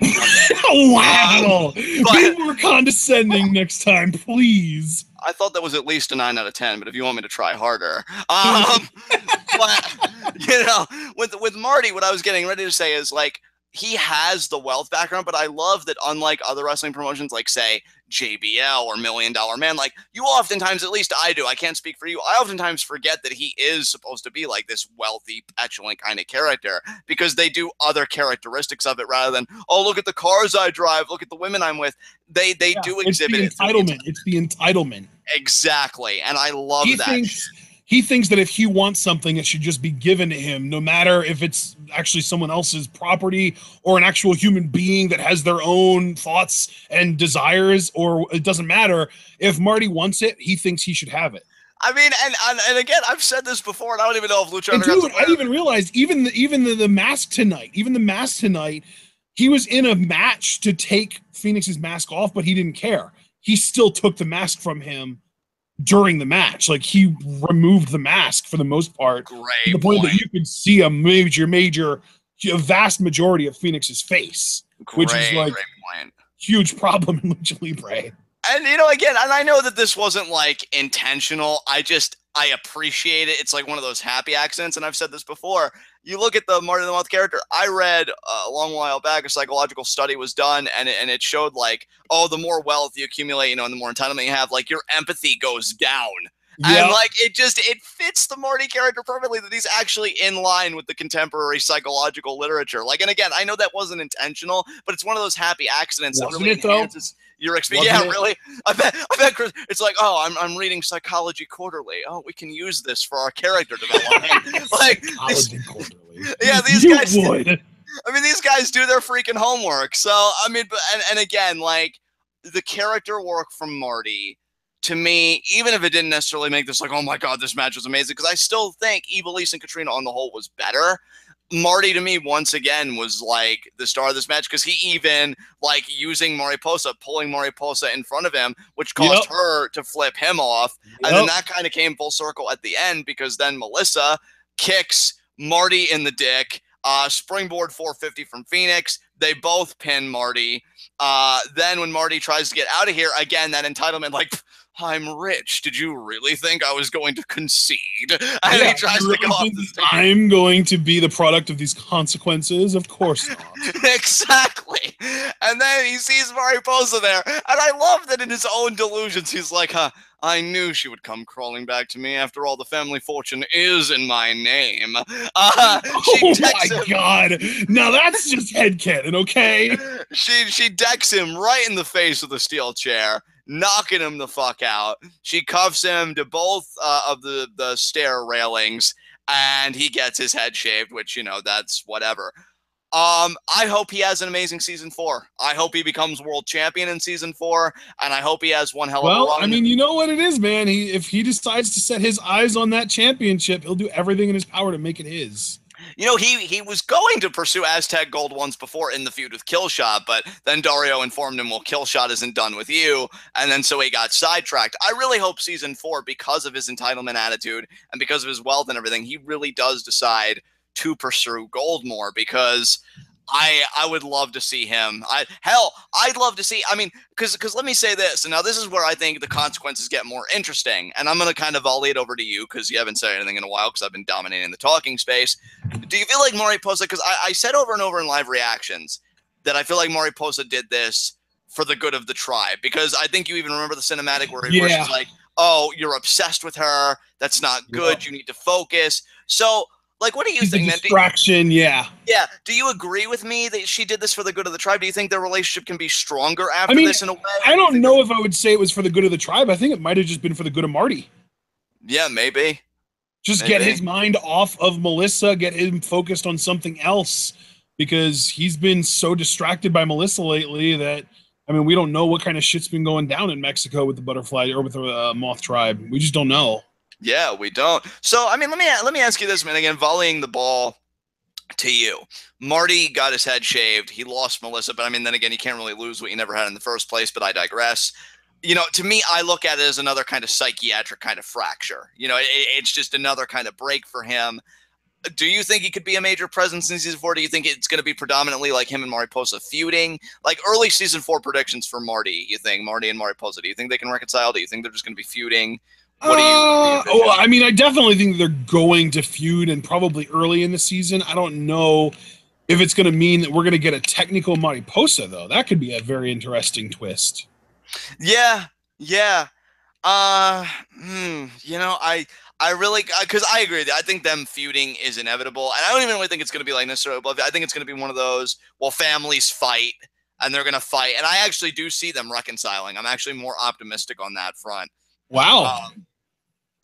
Wow. Be more condescending next time, please. I thought that was at least a 9 out of 10, but if you want me to try harder. But, you know, with Marty, what I was getting ready to say is, like, he has the wealth background, but I love that unlike other wrestling promotions, like say JBL or Million Dollar Man, like you oftentimes, at least I do, I can't speak for you, I oftentimes forget that he is supposed to be like this wealthy, petulant kind of character because they do other characteristics of it rather than, oh, look at the cars I drive, look at the women I'm with. They do exhibit it's the entitlement. It's the entitlement. Exactly, and I love that. He thinks that if he wants something, it should just be given to him, no matter if it's actually someone else's property or an actual human being that has their own thoughts and desires, or it doesn't matter. If Marty wants it, he thinks he should have it. I mean, and again, I've said this before, and I don't even know if Lucha Underground's aware. I even realized even the mask tonight, he was in a match to take Phoenix's mask off, but he didn't care. He still took the mask from him during the match. Like, he removed the mask for the most part. Great to the point that you could see a vast majority of Phoenix's face, which is like huge problem in Lucha Libre. And, you know, again, and I know that this wasn't like intentional. I appreciate it. It's like one of those happy accidents. And I've said this before. You look at the Marty the Moth character. I read a long while back, a psychological study was done, and it showed like, oh, the more wealth you accumulate, you know, and the more entitlement you have, like your empathy goes down. Yep. And like it fits the Marty character perfectly that he's actually in line with the contemporary psychological literature. Like, and again, I know that wasn't intentional, but it's one of those happy accidents that really enhances your experience. Yeah, really. I bet Chris, it's like, oh, I'm reading Psychology Quarterly. Oh, we can use this for our character development. Like, these guys would. I mean, these guys do their freaking homework. So I mean, and again, like the character work from Marty, to me, even if it didn't necessarily make this like, oh my God, this match was amazing, because I still think Ivelisse and Catrina on the whole was better. Marty, to me, once again, was like the star of this match, because he even, like, using Mariposa, pulling Mariposa in front of him, which caused her to flip him off. And then that kind of came full circle at the end, because then Melissa kicks Marty in the dick, springboard 450 from Phoenix. They both pin Marty. Then when Marty tries to get out of here, again, that entitlement, like, I'm rich. Did you really think I was going to concede? And he tries to go off the stage. I'm going to be the product of these consequences? Of course not. Exactly. And then he sees Mariposa there. And I love that in his own delusions, he's like, I knew she would come crawling back to me. After all, the family fortune is in my name. Oh my God. Now that's just headcanon, okay? She decks him right in the face with a steel chair, knocking him the fuck out. She cuffs him to both of the stair railings, and he gets his head shaved, which, you know, that's whatever. I hope he has an amazing season 4. I hope he becomes world champion in season 4, and I hope he has one hell of a run. Well, I mean, you know what it is, man. If he decides to set his eyes on that championship, he'll do everything in his power to make it his. You know, he was going to pursue Aztec Gold once before in the feud with Killshot, but then Dario informed him, well, Killshot isn't done with you, and then so he got sidetracked. I really hope season 4, because of his entitlement attitude and because of his wealth and everything, he really does decide to pursue gold more, because I would love to see him. I'd love to see, I mean, because let me say this, and now this is where I think the consequences get more interesting, and I'm going to kind of volley it over to you, because you haven't said anything in a while, because I've been dominating the talking space. Do you feel like Mariposa, because I said over and over in live reactions that I feel like Mariposa did this for the good of the tribe, because I think you even remember the cinematic where she's like, oh, you're obsessed with her, that's not good, you need to focus. So, like, what do you think, man? Distraction, yeah. Do you agree with me that she did this for the good of the tribe? Do you think their relationship can be stronger after this in a way? I don't know if I would say it was for the good of the tribe. I think it might have just been for the good of Marty. Yeah, maybe. Just get his mind off of Melissa, get him focused on something else, because he's been so distracted by Melissa lately that, I mean, we don't know what kind of shit's been going down in Mexico with the butterfly or with the Moth tribe. We just don't know. Yeah, we don't. So, I mean, let me ask you this, man. Again, volleying the ball to you. Marty got his head shaved. He lost Melissa, but I mean, then again, you can't really lose what you never had in the first place, but I digress. You know, to me, I look at it as another kind of psychiatric kind of fracture. You know, it's just another kind of break for him. Do you think he could be a major presence in season 4? Do you think it's going to be predominantly like him and Mariposa feuding? Like early season 4 predictions for Marty, you think? Marty and Mariposa, do you think they can reconcile? Do you think they're just going to be feuding? What do you well, I mean, I definitely think they're going to feud, and probably early in the season. I don't know if it's going to mean that we're going to get a technical Mariposa, though. That could be a very interesting twist. Yeah, yeah. You know, I really, because I agree with you. I think them feuding is inevitable, and I don't even really think it's going to be like necessarily above. I think it's going to be one of those, well, families fight, and they're going to fight, and I actually do see them reconciling. I'm actually more optimistic on that front. Wow.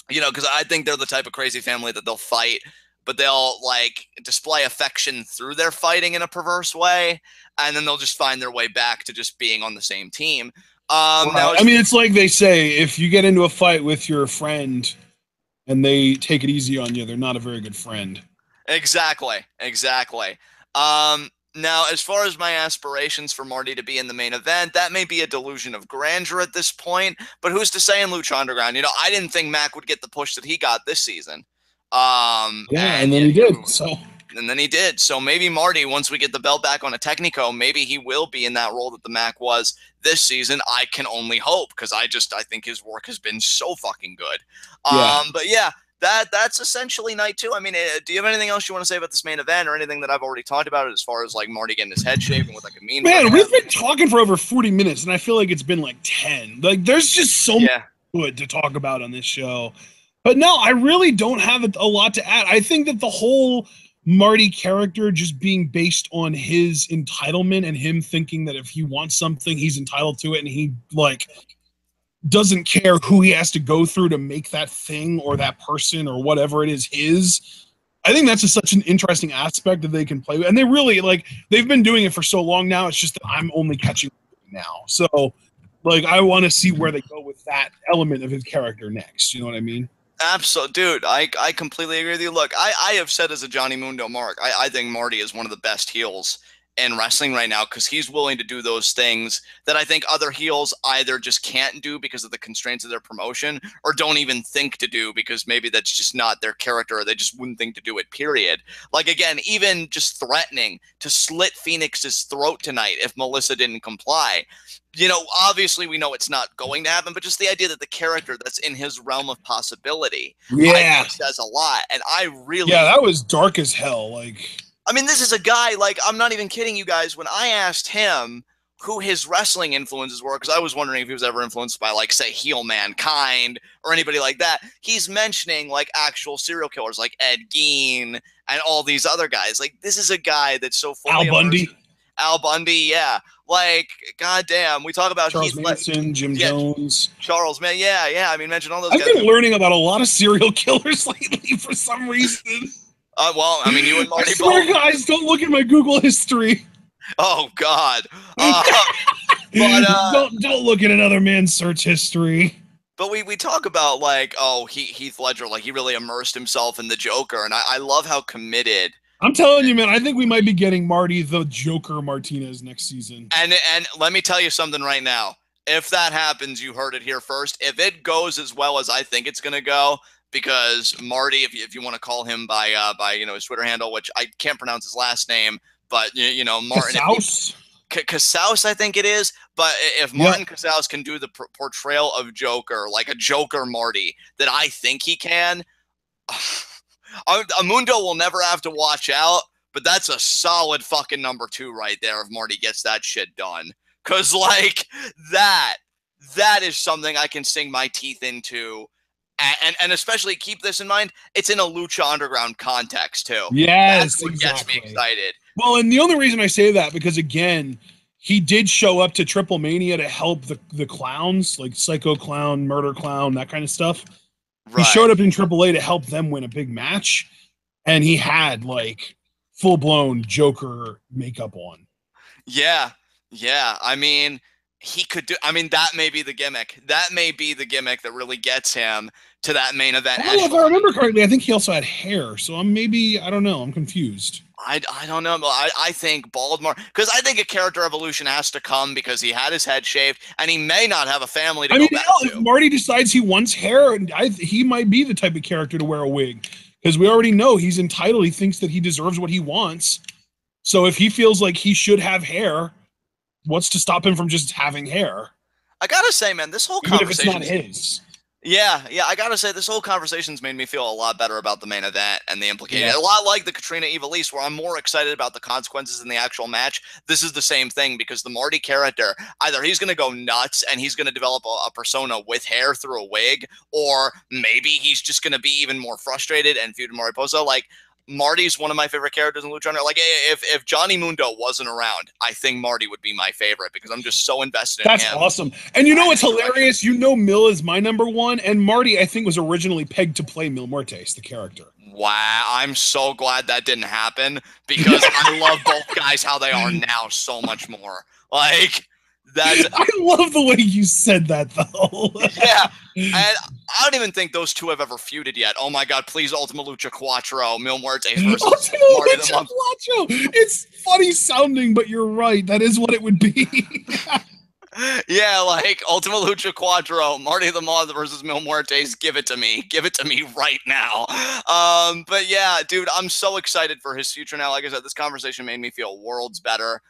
You know, because I think they're the type of crazy family that they'll fight, but they'll like display affection through their fighting in a perverse way, and then they'll just find their way back to just being on the same team. Now, I mean, it's like they say, if you get into a fight with your friend and they take it easy on you, they're not a very good friend. Exactly. Now, as far as my aspirations for Marty to be in the main event, that may be a delusion of grandeur at this point, but who's to say in Lucha Underground? You know, I didn't think Mac would get the push that he got this season. And then he did. And then he did. So maybe Marty, once we get the belt back on a Technico, maybe he will be in that role that the Mac was this season. I can only hope, because I think his work has been so fucking good. But yeah, that's essentially night 2. I mean, do you have anything else you want to say about this main event, or anything that I've already talked about as far as like Marty getting his head shaved and what that could mean? Man, we've been talking for over 40 minutes, and I feel like it's been like 10. Like, there's just so much good to talk about on this show. But no, I really don't have a lot to add. I think that the whole Marty character just being based on his entitlement and him thinking that if he wants something, he's entitled to it, and he like doesn't care who he has to go through to make that thing or that person or whatever it is his. I think that's such an interesting aspect that they can play with. And they really, like, they've been doing it for so long now. It's just that I'm only catching now. So, like, I want to see where they go with that element of his character next. You know what I mean? Absolutely, dude. I completely agree with you. Look, I have said as a Johnny Mundo mark, I think Marty is one of the best heels in wrestling right now, because he's willing to do those things that I think other heels either just can't do because of the constraints of their promotion, or don't even think to do because maybe that's just not their character, or they just wouldn't think to do it, period. Like, again, even just threatening to slit Phoenix's throat tonight if Melissa didn't comply. You know, obviously we know it's not going to happen, but just the idea that the character that's in his realm of possibility, I think says a lot. And I really... Yeah, that was dark as hell. Like, I mean, this is a guy, like, I'm not even kidding you guys, when I asked him who his wrestling influences were, because I was wondering if he was ever influenced by, like, say, Heel Mankind or anybody like that, he's mentioning, like, actual serial killers like Ed Gein and all these other guys. Like, this is a guy that's so fully... Al Bundy, yeah. Like, goddamn, we talk about Charles Manson, Jim Jones. Charles, man, yeah. I mean, mention all those guys. I've been learning about a lot of serial killers lately for some reason. Well, I mean, you and Marty I swear, guys, don't look at my Google history. Oh, God. Don't look at another man's search history. But we talk about, like, Heath Ledger, like, he really immersed himself in the Joker, and I love how committed... I'm telling you, man, I think we might be getting Marty the Joker Martinez next season. And let me tell you something right now. If that happens, you heard it here first. If it goes as well as I think it's going to go, because Marty, if you want to call him by you know, his Twitter handle, which I can't pronounce his last name, but you know, Martin Casaus, I think it is. But if Martin Casaus can do the portrayal of Joker, like a Joker Marty, that I think he can, Amundo will never have to watch out. But that's a solid fucking number 2 right there if Marty gets that shit done. Cause like that is something I can sink my teeth into. And especially keep this in mind, it's in a Lucha Underground context too. Yes, that's what gets me excited. Well, and the only reason I say that, because again, he did show up to Triple Mania to help the clowns, like Psycho Clown, Murder Clown, that kind of stuff. Right. He showed up in AAA to help them win a big match, and he had like full-blown Joker makeup on. Yeah. I mean, he could do. I mean, that may be the gimmick. That may be the gimmick that really gets him to that main event. Well, if I remember correctly, I think he also had hair. So I don't know. I'm confused. I don't know. I think bald Marty, because I think a character evolution has to come because he had his head shaved and he may not have a family to go back to. If Marty decides he wants hair, he might be the type of character to wear a wig, because we already know he's entitled. He thinks that he deserves what he wants. So if he feels like he should have hair, what's to stop him from just having hair? I gotta say, man, this whole even conversation, if it's not his. Yeah, I gotta say, this whole conversation's made me feel a lot better about the main event and the implication. Yeah. A lot like the Catrina Ivelisse, where I'm more excited about the consequences in the actual match. This is the same thing because the Marty character, either he's gonna go nuts and he's gonna develop a persona with hair through a wig, or maybe he's just gonna be even more frustrated and feud with Mariposa. Like, Marty's one of my favorite characters in Lucha Underground. Like, if Johnny Mundo wasn't around, I think Marty would be my favorite because I'm just so invested in That's him. awesome. And you know what's His direction. hilarious? You know Mil is my number one, and Marty, I think, was originally pegged to play Mil Muertes, the character. Wow, I'm so glad that didn't happen because I love both guys how they are now so much more. Like, that's I love the way you said that, though. yeah. And I don't even think those two have ever feuded yet. Oh my god, please Ultima Lucha Quattro, Mil Muertes versus Ultima Marty the Lucha Monk. Quattro. It's funny sounding, but you're right. That is what it would be. Yeah, like Ultima Lucha Quattro, Marty the Moth versus Mil Muertes. Give it to me. Give it to me right now. But yeah, dude, I'm so excited for his future now. Like I said, this conversation made me feel worlds better.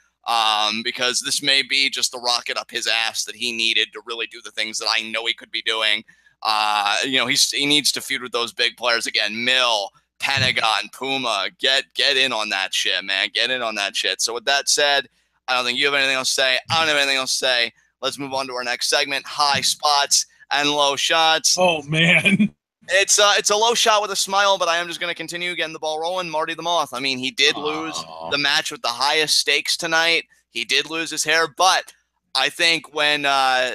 Because this may be just the rocket up his ass that he needed to really do the things that I know he could be doing. You know, he needs to feud with those big players again. Mill, Pentagon, Puma, get in on that shit, man. Get in on that shit. So with that said, I don't think you have anything else to say. I don't have anything else to say. Let's move on to our next segment: high spots and low shots. Oh man. It's a low shot with a smile, but I am just going to continue getting the ball rolling. Marty the Moth. I mean, he did lose the match with the highest stakes tonight. He did lose his hair, but I think when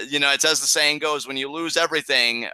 you know, it's as the saying goes, when you lose everything,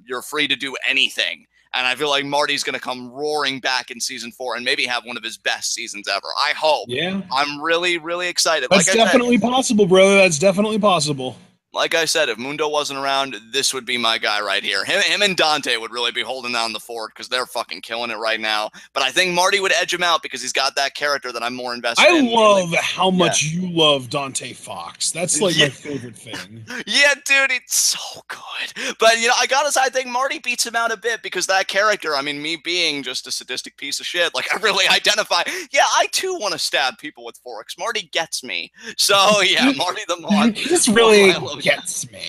you're free to do anything. And I feel like Marty's going to come roaring back in season 4 and maybe have one of his best seasons ever. I hope. Yeah. I'm really, really excited. That's definitely possible, brother. That's definitely possible. Like I said, if Mundo wasn't around, this would be my guy right here. Him and Dante would really be holding down the fort because they're fucking killing it right now. But I think Marty would edge him out because he's got that character that I'm more invested in. I love how much you love Dante Fox. That's like my favorite thing. Yeah, dude, it's so good. But, you know, I gotta say, I think Marty beats him out a bit because that character, I mean, me being just a sadistic piece of shit, like, I really identify. Yeah, I too want to stab people with forks. Marty gets me. So, yeah, Marty the Moth. This really gets me.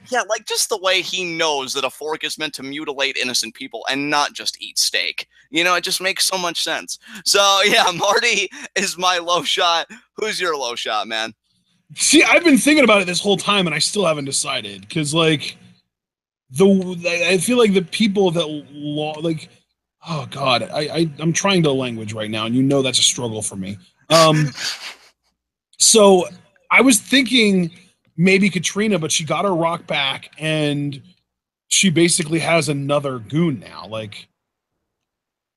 Yeah, like just the way he knows that a fork is meant to mutilate innocent people and not just eat steak. You know, it just makes so much sense. So, yeah, Marty is my low shot. Who's your low shot, man? See, I've been thinking about it this whole time, and I still haven't decided. Because, like, I feel like the people that, like, oh, God, I'm trying to language right now, and you know that's a struggle for me. So, I was thinking maybe Catrina, but she got her rock back, and she basically has another goon now. Like,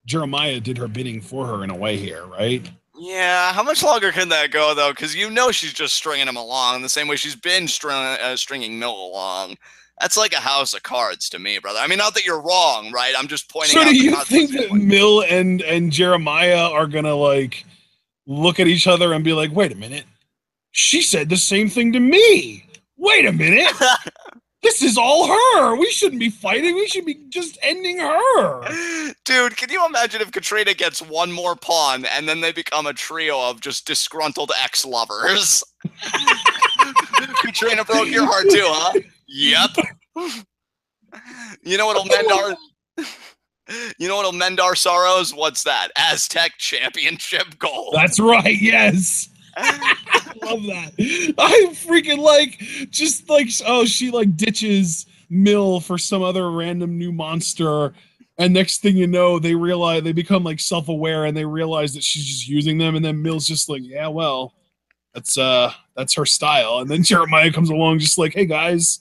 Jeremiah did her bidding for her in a way here, right? Yeah, how much longer can that go, though? Because you know she's just stringing him along the same way she's been stringing Mill along. That's like a house of cards to me, brother. I mean, not that you're wrong, right? I'm just pointing out. So do you think that Mill and Jeremiah are going to, like, look at each other and be like, wait a minute, she said the same thing to me. Wait a minute. This is all her. We shouldn't be fighting. We should be just ending her. Dude, can you imagine if Catrina gets one more pawn and then they become a trio of just disgruntled ex-lovers? Catrina broke your heart too, huh? Yep. You know what'll mend our... You know what'll mend our sorrows? What's that? Aztec Championship gold. That's right, yes. I love that. I freaking like, just like, oh, she like ditches Mill for some other random new monster, and next thing you know, they realize, they become like self-aware, and they realize that she's just using them, and then Mill's just like, yeah, well, that's her style. And then Jeremiah comes along just like, hey guys,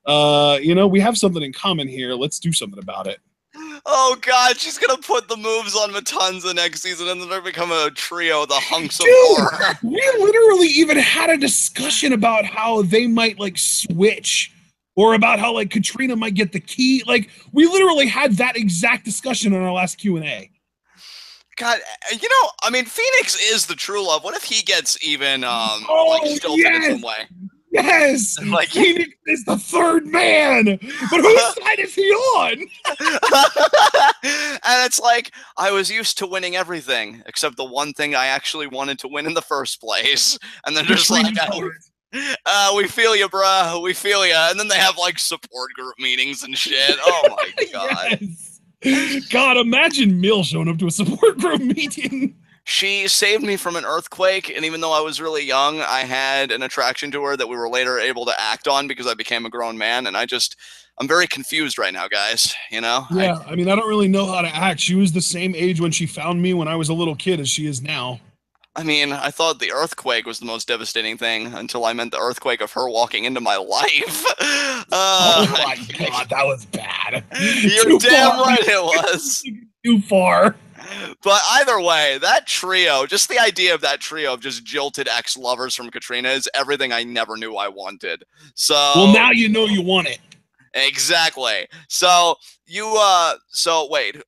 you know, we have something in common here. Let's do something about it. Oh god, she's gonna put the moves on Matanza next season, and then they're become a trio, the hunks of horror. We literally even had a discussion about how they might like switch, or about how like Catrina might get the key. Like, we literally had that exact discussion on our last Q&A. God, you know, I mean, Phoenix is the true love. What if he gets even like stilted in some way? Yes, like Phoenix is the third man, but whose side is he on? And it's like, I was used to winning everything except the one thing I actually wanted to win in the first place, and then just like, We feel you, bruh. We feel you. And then they have like support group meetings and shit. Oh my god. Yes. God, imagine Mill showing up to a support group meeting. She saved me from an earthquake, and even though I was really young, I had an attraction to her that we were later able to act on because I became a grown man, and I'm very confused right now, guys, you know? Yeah, I mean, I don't really know how to act. She was the same age when she found me when I was a little kid as she is now. I mean, I thought the earthquake was the most devastating thing until I meant the earthquake of her walking into my life. Oh my god, that was bad. You're damn right it was. Too far. But either way, that trio, just the idea of that trio of just jilted ex-lovers from Catrina is everything I never knew I wanted. So well, now you know you want it. Exactly. So so wait.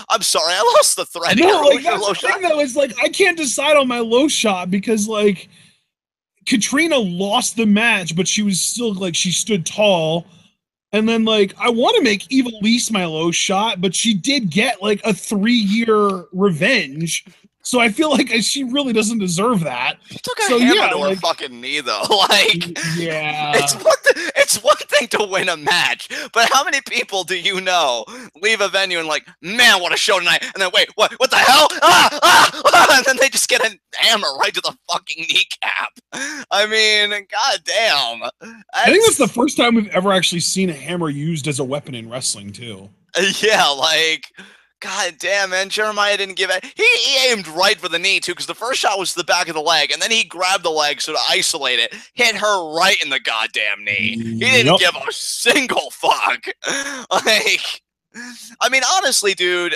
I'm sorry, I lost the thread. No, like that's the thing though, is like I can't decide on my low shot because like Catrina lost the match, but she was still like she stood tall. And then, like, I want to make Ivelisse my low shot, but she did get like a 3-year revenge. So I feel like she really doesn't deserve that. She took a hammer to her fucking knee, though. Like, yeah, it's one thing to win a match, but how many people do you know leave a venue and like, man, what a show tonight, and then wait, what the hell? And then they just get a hammer right to the fucking kneecap. I mean, goddamn. I think that's the first time we've ever actually seen a hammer used as a weapon in wrestling, too. Yeah, like. God damn, man. Jeremiah didn't give it. He aimed right for the knee, too, because the first shot was the back of the leg, and then he grabbed the leg so to isolate it, hit her right in the goddamn knee. He didn't give a single fuck. Like, I mean, honestly, dude,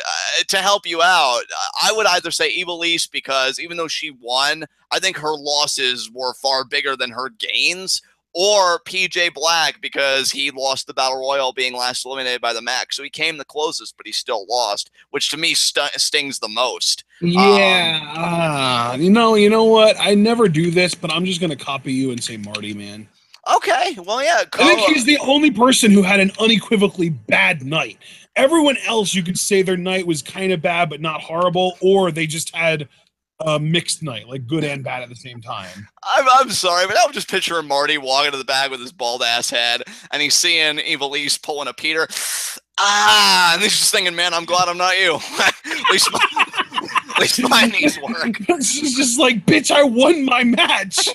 to help you out, I would either say Ivelisse because even though she won, I think her losses were far bigger than her gains. Or PJ Black because he lost the Battle Royal being last eliminated by the Mac. So he came the closest, but he still lost, which to me stings the most. Yeah. You know what? I never do this, but I'm just going to copy you and say Marty, man. Okay. Well, yeah. I think he's the only person who had an unequivocally bad night. Everyone else, you could say their night was kind of bad, but not horrible, or they just had a mixed night, like good and bad at the same time. I'm sorry, but I'm just picturing Marty walking to the bag with his bald ass head, and he's seeing Ivelisse pulling a Peter. And he's just thinking, man, I'm glad I'm not you. at least my knees work. She's just like, bitch, I won my match.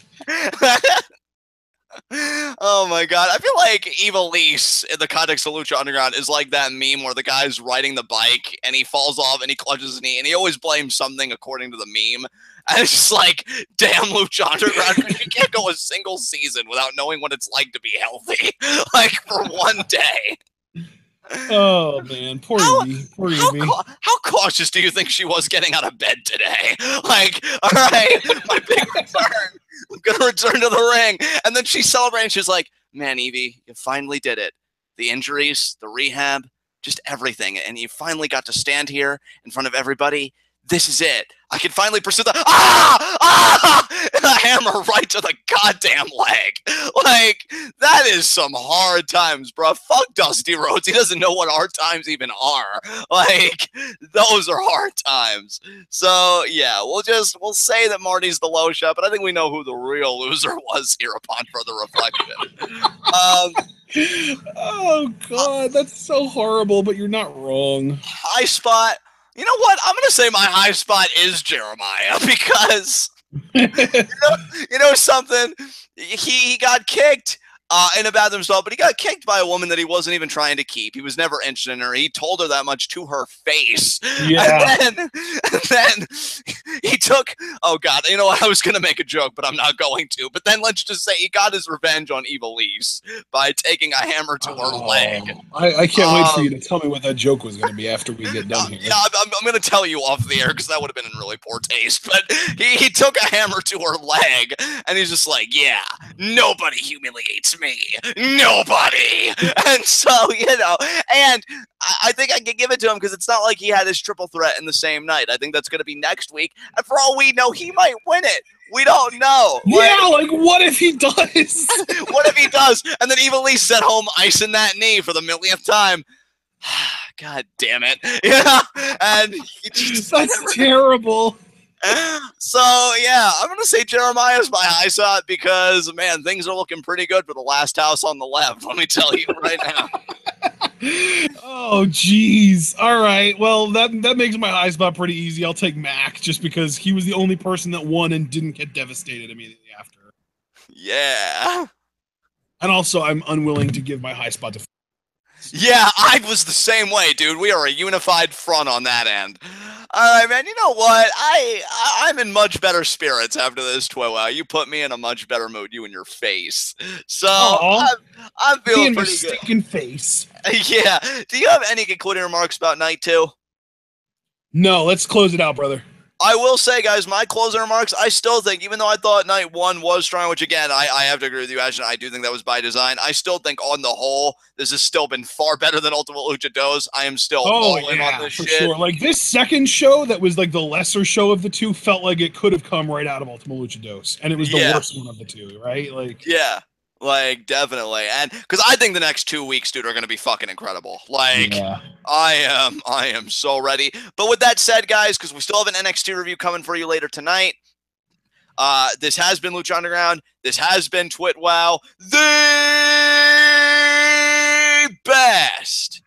Oh my god, I feel like Ivelisse in the context of Lucha Underground is like that meme where the guy's riding the bike and he falls off and he clutches his knee and he always blames something according to the meme. And it's just like, damn Lucha Underground, you can't go a single season without knowing what it's like to be healthy, like for one day. Oh man, poor Evie. Poor Evie. How cautious do you think she was getting out of bed today? Like, all right, my big return. I'm gonna return to the ring. And then she's celebrating. She's like, man, Evie, you finally did it. The injuries, the rehab, just everything. And you finally got to stand here in front of everybody. This is it. I can finally pursue the a hammer right to the goddamn leg. Like, that is some hard times, bro. Fuck Dusty Rhodes. He doesn't know what hard times even are. Like, those are hard times. So yeah, we'll say that Marty's the low shot, but I think we know who the real loser was here upon further reflection. Oh god, that's so horrible, but you're not wrong. High spot. You know what? I'm going to say my high spot is Jeremiah because, you know something? He got kicked in a bathroom stall, but he got kicked by a woman that he wasn't even trying to keep. He was never interested in her. He told her that much to her face. Yeah. And then he took, oh God, you know, I was going to make a joke, but I'm not going to. But then let's just say he got his revenge on Ivelisse by taking a hammer to her leg. I can't wait for you to tell me what that joke was going to be after we get done here. Yeah, I'm going to tell you off the air because that would have been in really poor taste. But he took a hammer to her leg, and he's just like, yeah, nobody humiliates me. Nobody. And so, you know, and I think I can give it to him because it's not like he had his triple threat in the same night. I think that's going to be next week. And for all we know, he might win it. We don't know. Yeah, like what if he does? What if he does? And then Ivelisse at home icing that knee for the millionth time. God damn it. Yeah. And that's terrible. So yeah, I'm gonna say Jeremiah's my high spot because man, things are looking pretty good for the last house on the left. Let me tell you right now. Oh, geez. All right. Well, that makes my high spot pretty easy. I'll take Mac just because he was the only person that won and didn't get devastated immediately after. Yeah. And also, I'm unwilling to give my high spot to. Yeah, I was the same way, dude. We are a unified front on that end. All right, man. You know what? I'm in much better spirits after this TWitWoW. You put me in a much better mood. You and your face. So I'm feeling pretty good. Stinking face. Yeah. Do you have any concluding remarks about night 2? No. Let's close it out, brother. I will say, guys, my closing remarks, I still think, even though I thought night 1 was strong, which again, I have to agree with you, Ashton, I do think that was by design. I still think on the whole, this has still been far better than Ultima Lucha Dos. I am still all in on this shit. Sure. Like this second show that was like the lesser show of the two felt like it could have come right out of Ultima Lucha Dos. And it was the worst one of the two, right? Like yeah. Like, definitely. And because I think the next 2 weeks, dude, are going to be fucking incredible. Like, I am so ready. But with that said, guys, because we still have an NXT review coming for you later tonight. This has been Lucha Underground. This has been TWitWoW, the best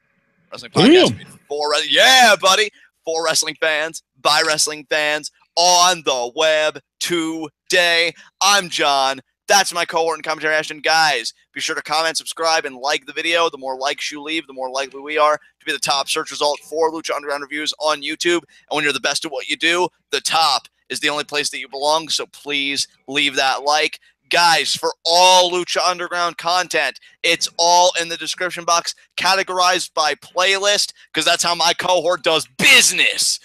wrestling podcast for for wrestling fans, by wrestling fans, on the web today. I'm John. That's my cohort and commentary, Ashton. Guys, be sure to comment, subscribe, and like the video. The more likes you leave, the more likely we are to be the top search result for Lucha Underground reviews on YouTube. And when you're the best at what you do, the top is the only place that you belong. So please leave that like. Guys, for all Lucha Underground content, it's all in the description box, categorized by playlist, because that's how my cohort does business.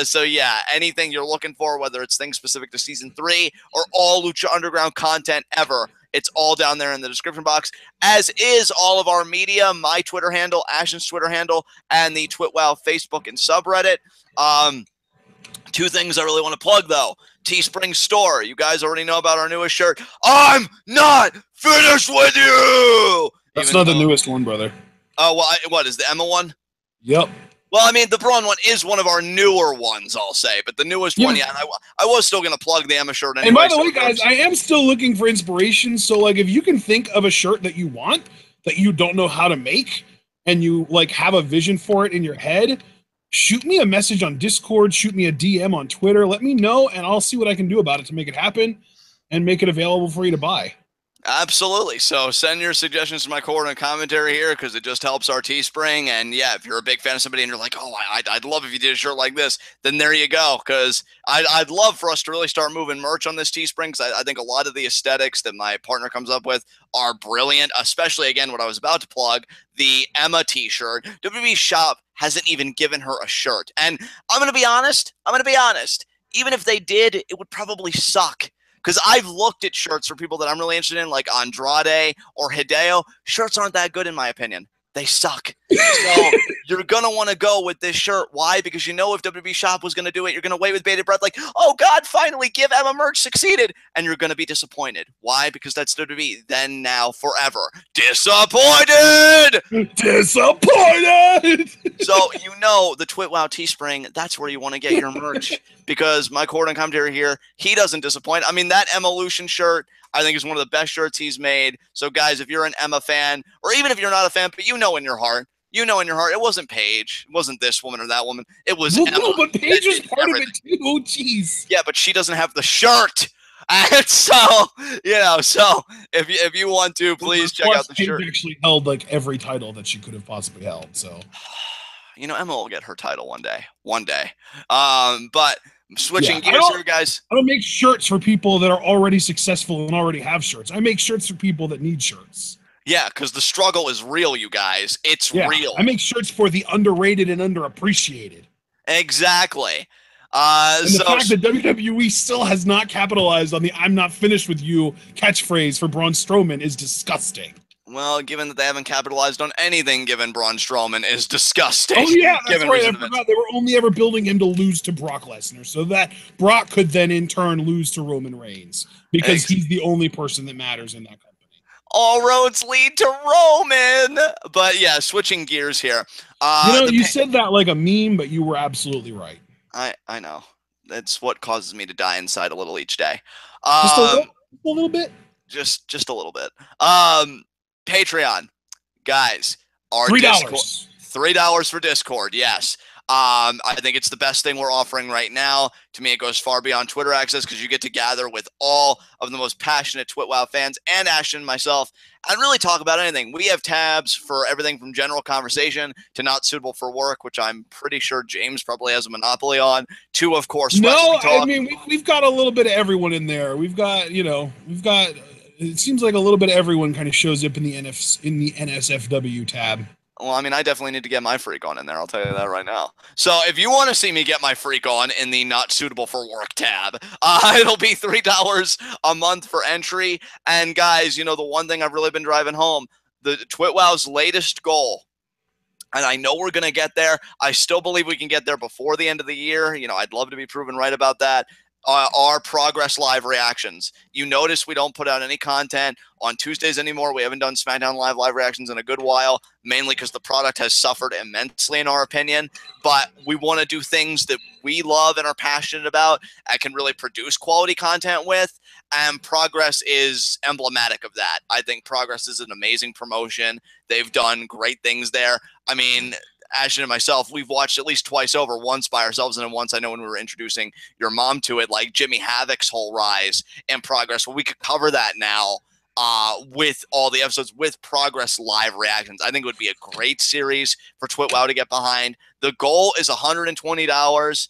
So yeah, anything you're looking for, whether it's things specific to Season 3 or all Lucha Underground content ever, it's all down there in the description box, as is all of our media, my Twitter handle, Ashton's Twitter handle, and the TWitWoW Facebook and subreddit. 2 things I really want to plug, though. Teespring store. You guys already know about our newest shirt. I'm not finished with you! That's not the newest one, brother. Oh, well, what, is the Emma one? Yep. Well, I mean, the Braun one is one of our newer ones, I'll say. But the newest one, yeah, and I was still going to plug the Emma shirt anyway. And by the way, guys, I am still looking for inspiration. So, like, if you can think of a shirt that you want, that you don't know how to make, and you, like, have a vision for it in your head, shoot me a message on Discord, shoot me a DM on Twitter, let me know, and I'll see what I can do about it to make it happen and make it available for you to buy. Absolutely. So send your suggestions to my cohort commentary here, because it just helps our Teespring. And yeah, if you're a big fan of somebody and you're like, oh, I'd love if you did a shirt like this, then there you go. Because I'd love for us to really start moving merch on this Teespring, because I think a lot of the aesthetics that my partner comes up with are brilliant, especially, again, what I was about to plug, the Emma t-shirt. WWE Shop hasn't even given her a shirt. And I'm going to be honest. Even if they did, it would probably suck. Because I've looked at shirts for people that I'm really interested in, like Andrade or Hideo. Shirts aren't that good, in my opinion. They suck. So you're going to want to go with this shirt. Why? Because you know if WWE Shop was going to do it, you're going to wait with bated breath like, oh, God, finally, Give Emma merch succeeded. And you're going to be disappointed. Why? Because that's WWE then, now, forever. Disappointed! Disappointed! So you know the TWitWoW Teespring, that's where you want to get your merch. Because my cohort and commentary here, he doesn't disappoint. I mean, that Evolution shirt, I think, is one of the best shirts he's made. So, guys, if you're an Emma fan, or even if you're not a fan, but you know in your heart, it wasn't Paige. It wasn't this woman or that woman. It was Emma. No, but Paige was part of it, too. Oh, jeez. Yeah, but she doesn't have the shirt. And so, so if you want to, please check out the shirt. Paige actually held, like, every title that she could have possibly held, so. Emma will get her title one day. But switching gears here, guys. I don't make shirts for people that are already successful and already have shirts. I make shirts for people that need shirts. Yeah, because the struggle is real, you guys. It's real. I make shirts for the underrated and underappreciated. Exactly. And the fact that WWE still has not capitalized on the "I'm not finished with you" catchphrase for Braun Strowman is disgusting. Well, given that they haven't capitalized on anything given Braun Strowman is disgusting. Oh, yeah, that's right. I forgot they were only ever building him to lose to Brock Lesnar, so that Brock could then, in turn, lose to Roman Reigns, because he's the only person that matters in that company. All roads lead to Roman! But, yeah, switching gears here. You said that like a meme, but you were absolutely right. I know. It's what causes me to die inside a little each day. Just a Um, little bit. just a little bit. Patreon, guys, our Discord, $3. $3 for Discord. Yes. I think it's the best thing we're offering right now. To me, it goes far beyond Twitter access because you get to gather with all of the most passionate TWitWoW fans and Ashton and myself and really talk about anything. We have tabs for everything from general conversation to not suitable for work, which I'm pretty sure James probably has a monopoly on, to, of course, No, wrestling talk. I mean, we've got a little bit of everyone in there. We've got, it seems like a little bit of everyone kind of shows up in the NSFW tab. Well, I mean, I definitely need to get my freak on in there. I'll tell you that right now. So if you want to see me get my freak on in the not suitable for work tab, it'll be $3 a month for entry. And guys, the one thing I've really been driving home, the TWitWoW's latest goal, and I know we're going to get there. I still believe we can get there before the end of the year. I'd love to be proven right about that. Our Progress Live reactions. You notice we don't put out any content on Tuesdays anymore. We haven't done SmackDown live reactions in a good while, mainly because the product has suffered immensely in our opinion. But we want to do things that we love and are passionate about and can really produce quality content with. And Progress is emblematic of that. I think Progress is an amazing promotion. They've done great things there. I mean, Ashton and myself, we've watched at least twice over, once by ourselves and then once I know when we were introducing your mom to it, like Jimmy Havoc's whole rise in Progress. Well, we could cover that now with all the episodes with Progress live reactions. I think it would be a great series for TWitWoW to get behind. The goal is $120.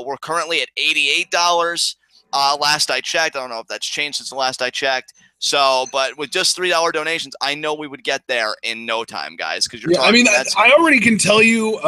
We're currently at $88. Last I checked. I don't know if that's changed since the last I checked. So, but with just $3 donations, I know we would get there in no time, guys. Because you're talking. I already can tell you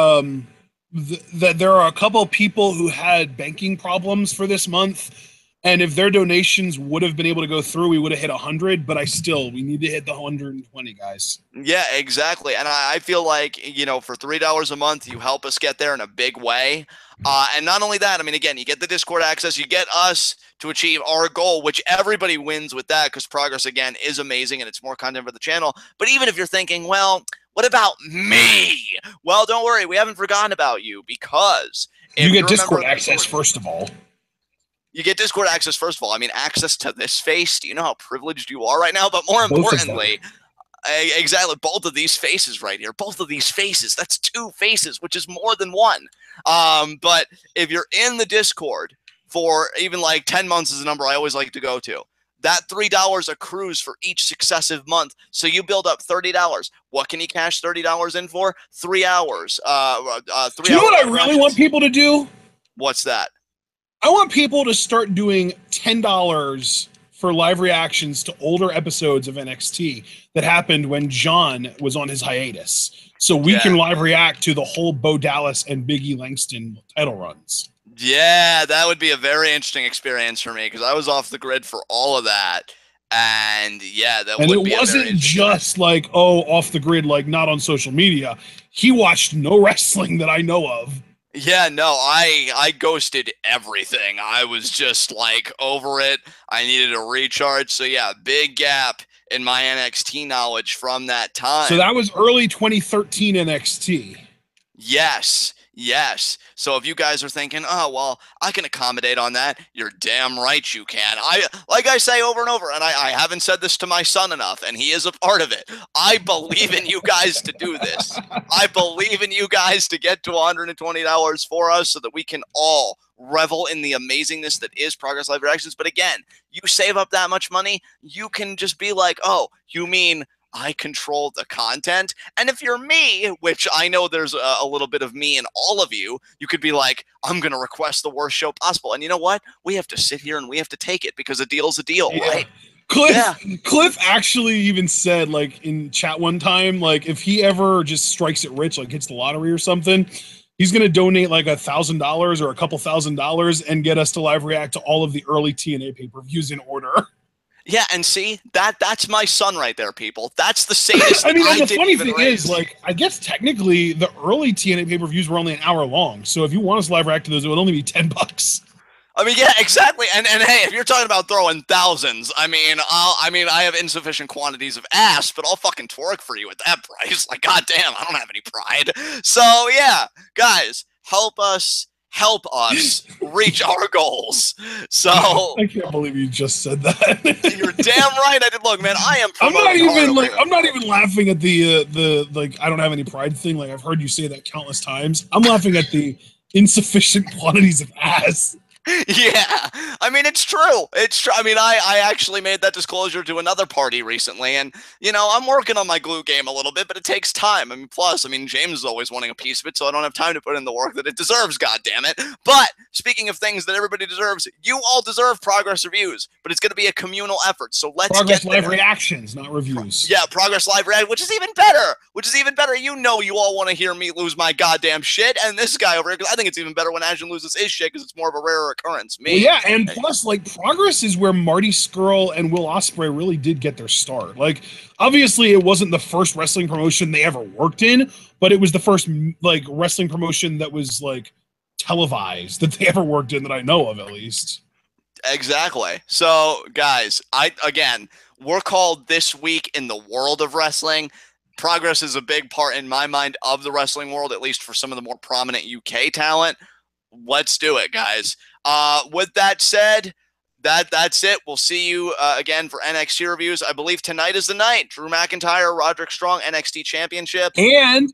that there are a couple of people who had banking problems for this month, and if their donations would have been able to go through, we would have hit 100. But we need to hit the 120, guys. Yeah, exactly. And I feel like for $3 a month, you help us get there in a big way. And not only that, I mean, again, you get the Discord access, you get us to achieve our goal, which everybody wins with that because Progress, again, is amazing and it's more content for the channel. But even if you're thinking, well, what about me? Well, don't worry. We haven't forgotten about you because you get Discord access, first of all. You get Discord access, first of all. I mean, access to this face. Do you know how privileged you are right now? But more importantly, exactly, both of these faces right here. Both of these faces. That's 2 faces, which is more than one. But if you're in the Discord for even like 10 months is a number I always like to go to. That $3 accrues for each successive month. So you build up $30. What can you cash $30 in for? 3 hours. Do you know what I really want people to do? What's that? I want people to start doing $10 for live reactions to older episodes of NXT that happened when John was on his hiatus. So we can live react to the whole Bo Dallas and Big E Langston title runs. Yeah, that would be a very interesting experience for me because I was off the grid for all of that. And yeah, that would be. And it wasn't just like, off the grid, like not on social media. He watched no wrestling that I know of. Yeah, no, I ghosted everything. I was just like over it. I needed a recharge. So yeah, big gap in my NXT knowledge from that time. So that was early 2013 NXT. Yes. So if you guys are thinking, oh, well, I can accommodate on that, you're damn right you can. Like I say over and over, and I haven't said this to my son enough, and he is a part of it. I believe in you guys to do this. I believe in you guys to get to $120 for us so that we can all revel in the amazingness that is Progress Live Reactions. But again, you save up that much money, you can just be like, oh, you mean I control the content? And if you're me, which I know there's a little bit of me in all of you, you could be like, I'm going to request the worst show possible. And you know what? We have to sit here and we have to take it because a deal's a deal, right? Cliff actually even said, like, in chat one time, like, if he ever just strikes it rich, like hits the lottery or something, he's going to donate like $1,000 or a couple $1,000 and get us to live react to all of the early TNA pay-per-views in order. Yeah, and see, that's my son right there, people. That's the sadist. I mean, and the funny thing is, like, I guess technically the early TNA pay-per-views were only an hour long. So if you want us to live react to those, it would only be $10. I mean, yeah, exactly. And hey, if you're talking about throwing thousands, I mean, I have insufficient quantities of ass, but I'll fucking twerk for you at that price. Like, goddamn, I don't have any pride. So yeah, guys, help us help us reach our goals. So I can't believe you just said that. You're damn right I did. Look, man, I am I'm not promoting even laughing at the like I don't have any pride thing. Like I've heard you say that countless times. I'm laughing at the insufficient quantities of ass. Yeah, I mean, it's true. It's true. I mean, I actually made that disclosure to another party recently, and, you know, I'm working on my glue game a little bit, but it takes time. I mean, plus, I mean, James is always wanting a piece of it, so I don't have time to put in the work that it deserves, goddammit. But speaking of things that everybody deserves, you all deserve Progress reviews, but it's going to be a communal effort, so let's Progress get there. live reactions, not reviews. Yeah, Progress live react, which is even better. Which is even better. You know, you all want to hear me lose my goddamn shit, and this guy over here, because I think it's even better when Ajin loses his shit, because it's more of a rarer occurrence. Me. Well, yeah, and plus, like, Progress is where Marty Scurll and Will Ospreay really did get their start. Like, obviously, it wasn't the first wrestling promotion they ever worked in, but it was the first, like, wrestling promotion that was, like, televised that they ever worked in that I know of, at least. Exactly. So, guys, we're called This Week in the World of Wrestling. Progress is a big part, in my mind, of the wrestling world, at least for some of the more prominent UK talent. Let's do it, guys. With that said, that's it. We'll see you again for NXT reviews. I believe tonight is the night. Drew McIntyre, Roderick Strong, NXT Championship. And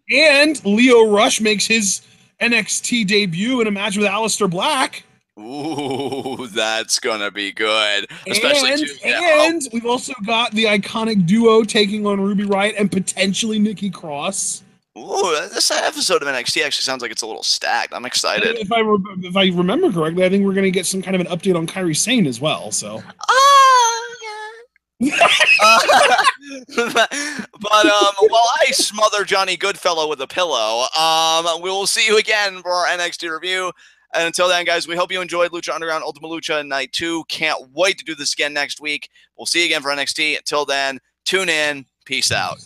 Leo Rush makes his NXT debut in a match with Aleister Black. Ooh, that's gonna be good. Especially and we've also got the iconic duo taking on Ruby Riott and potentially Nikki Cross. Ooh, this episode of NXT actually sounds like it's a little stacked. I'm excited. If I remember correctly, I think we're going to get some kind of an update on Kairi Sane as well. So. Yeah. While I smother Johnny Goodfellow with a pillow, we will see you again for our NXT review. And until then, guys, we hope you enjoyed Lucha Underground Ultima Lucha Night 2. Can't wait to do this again next week. We'll see you again for NXT. Until then, tune in. Peace out.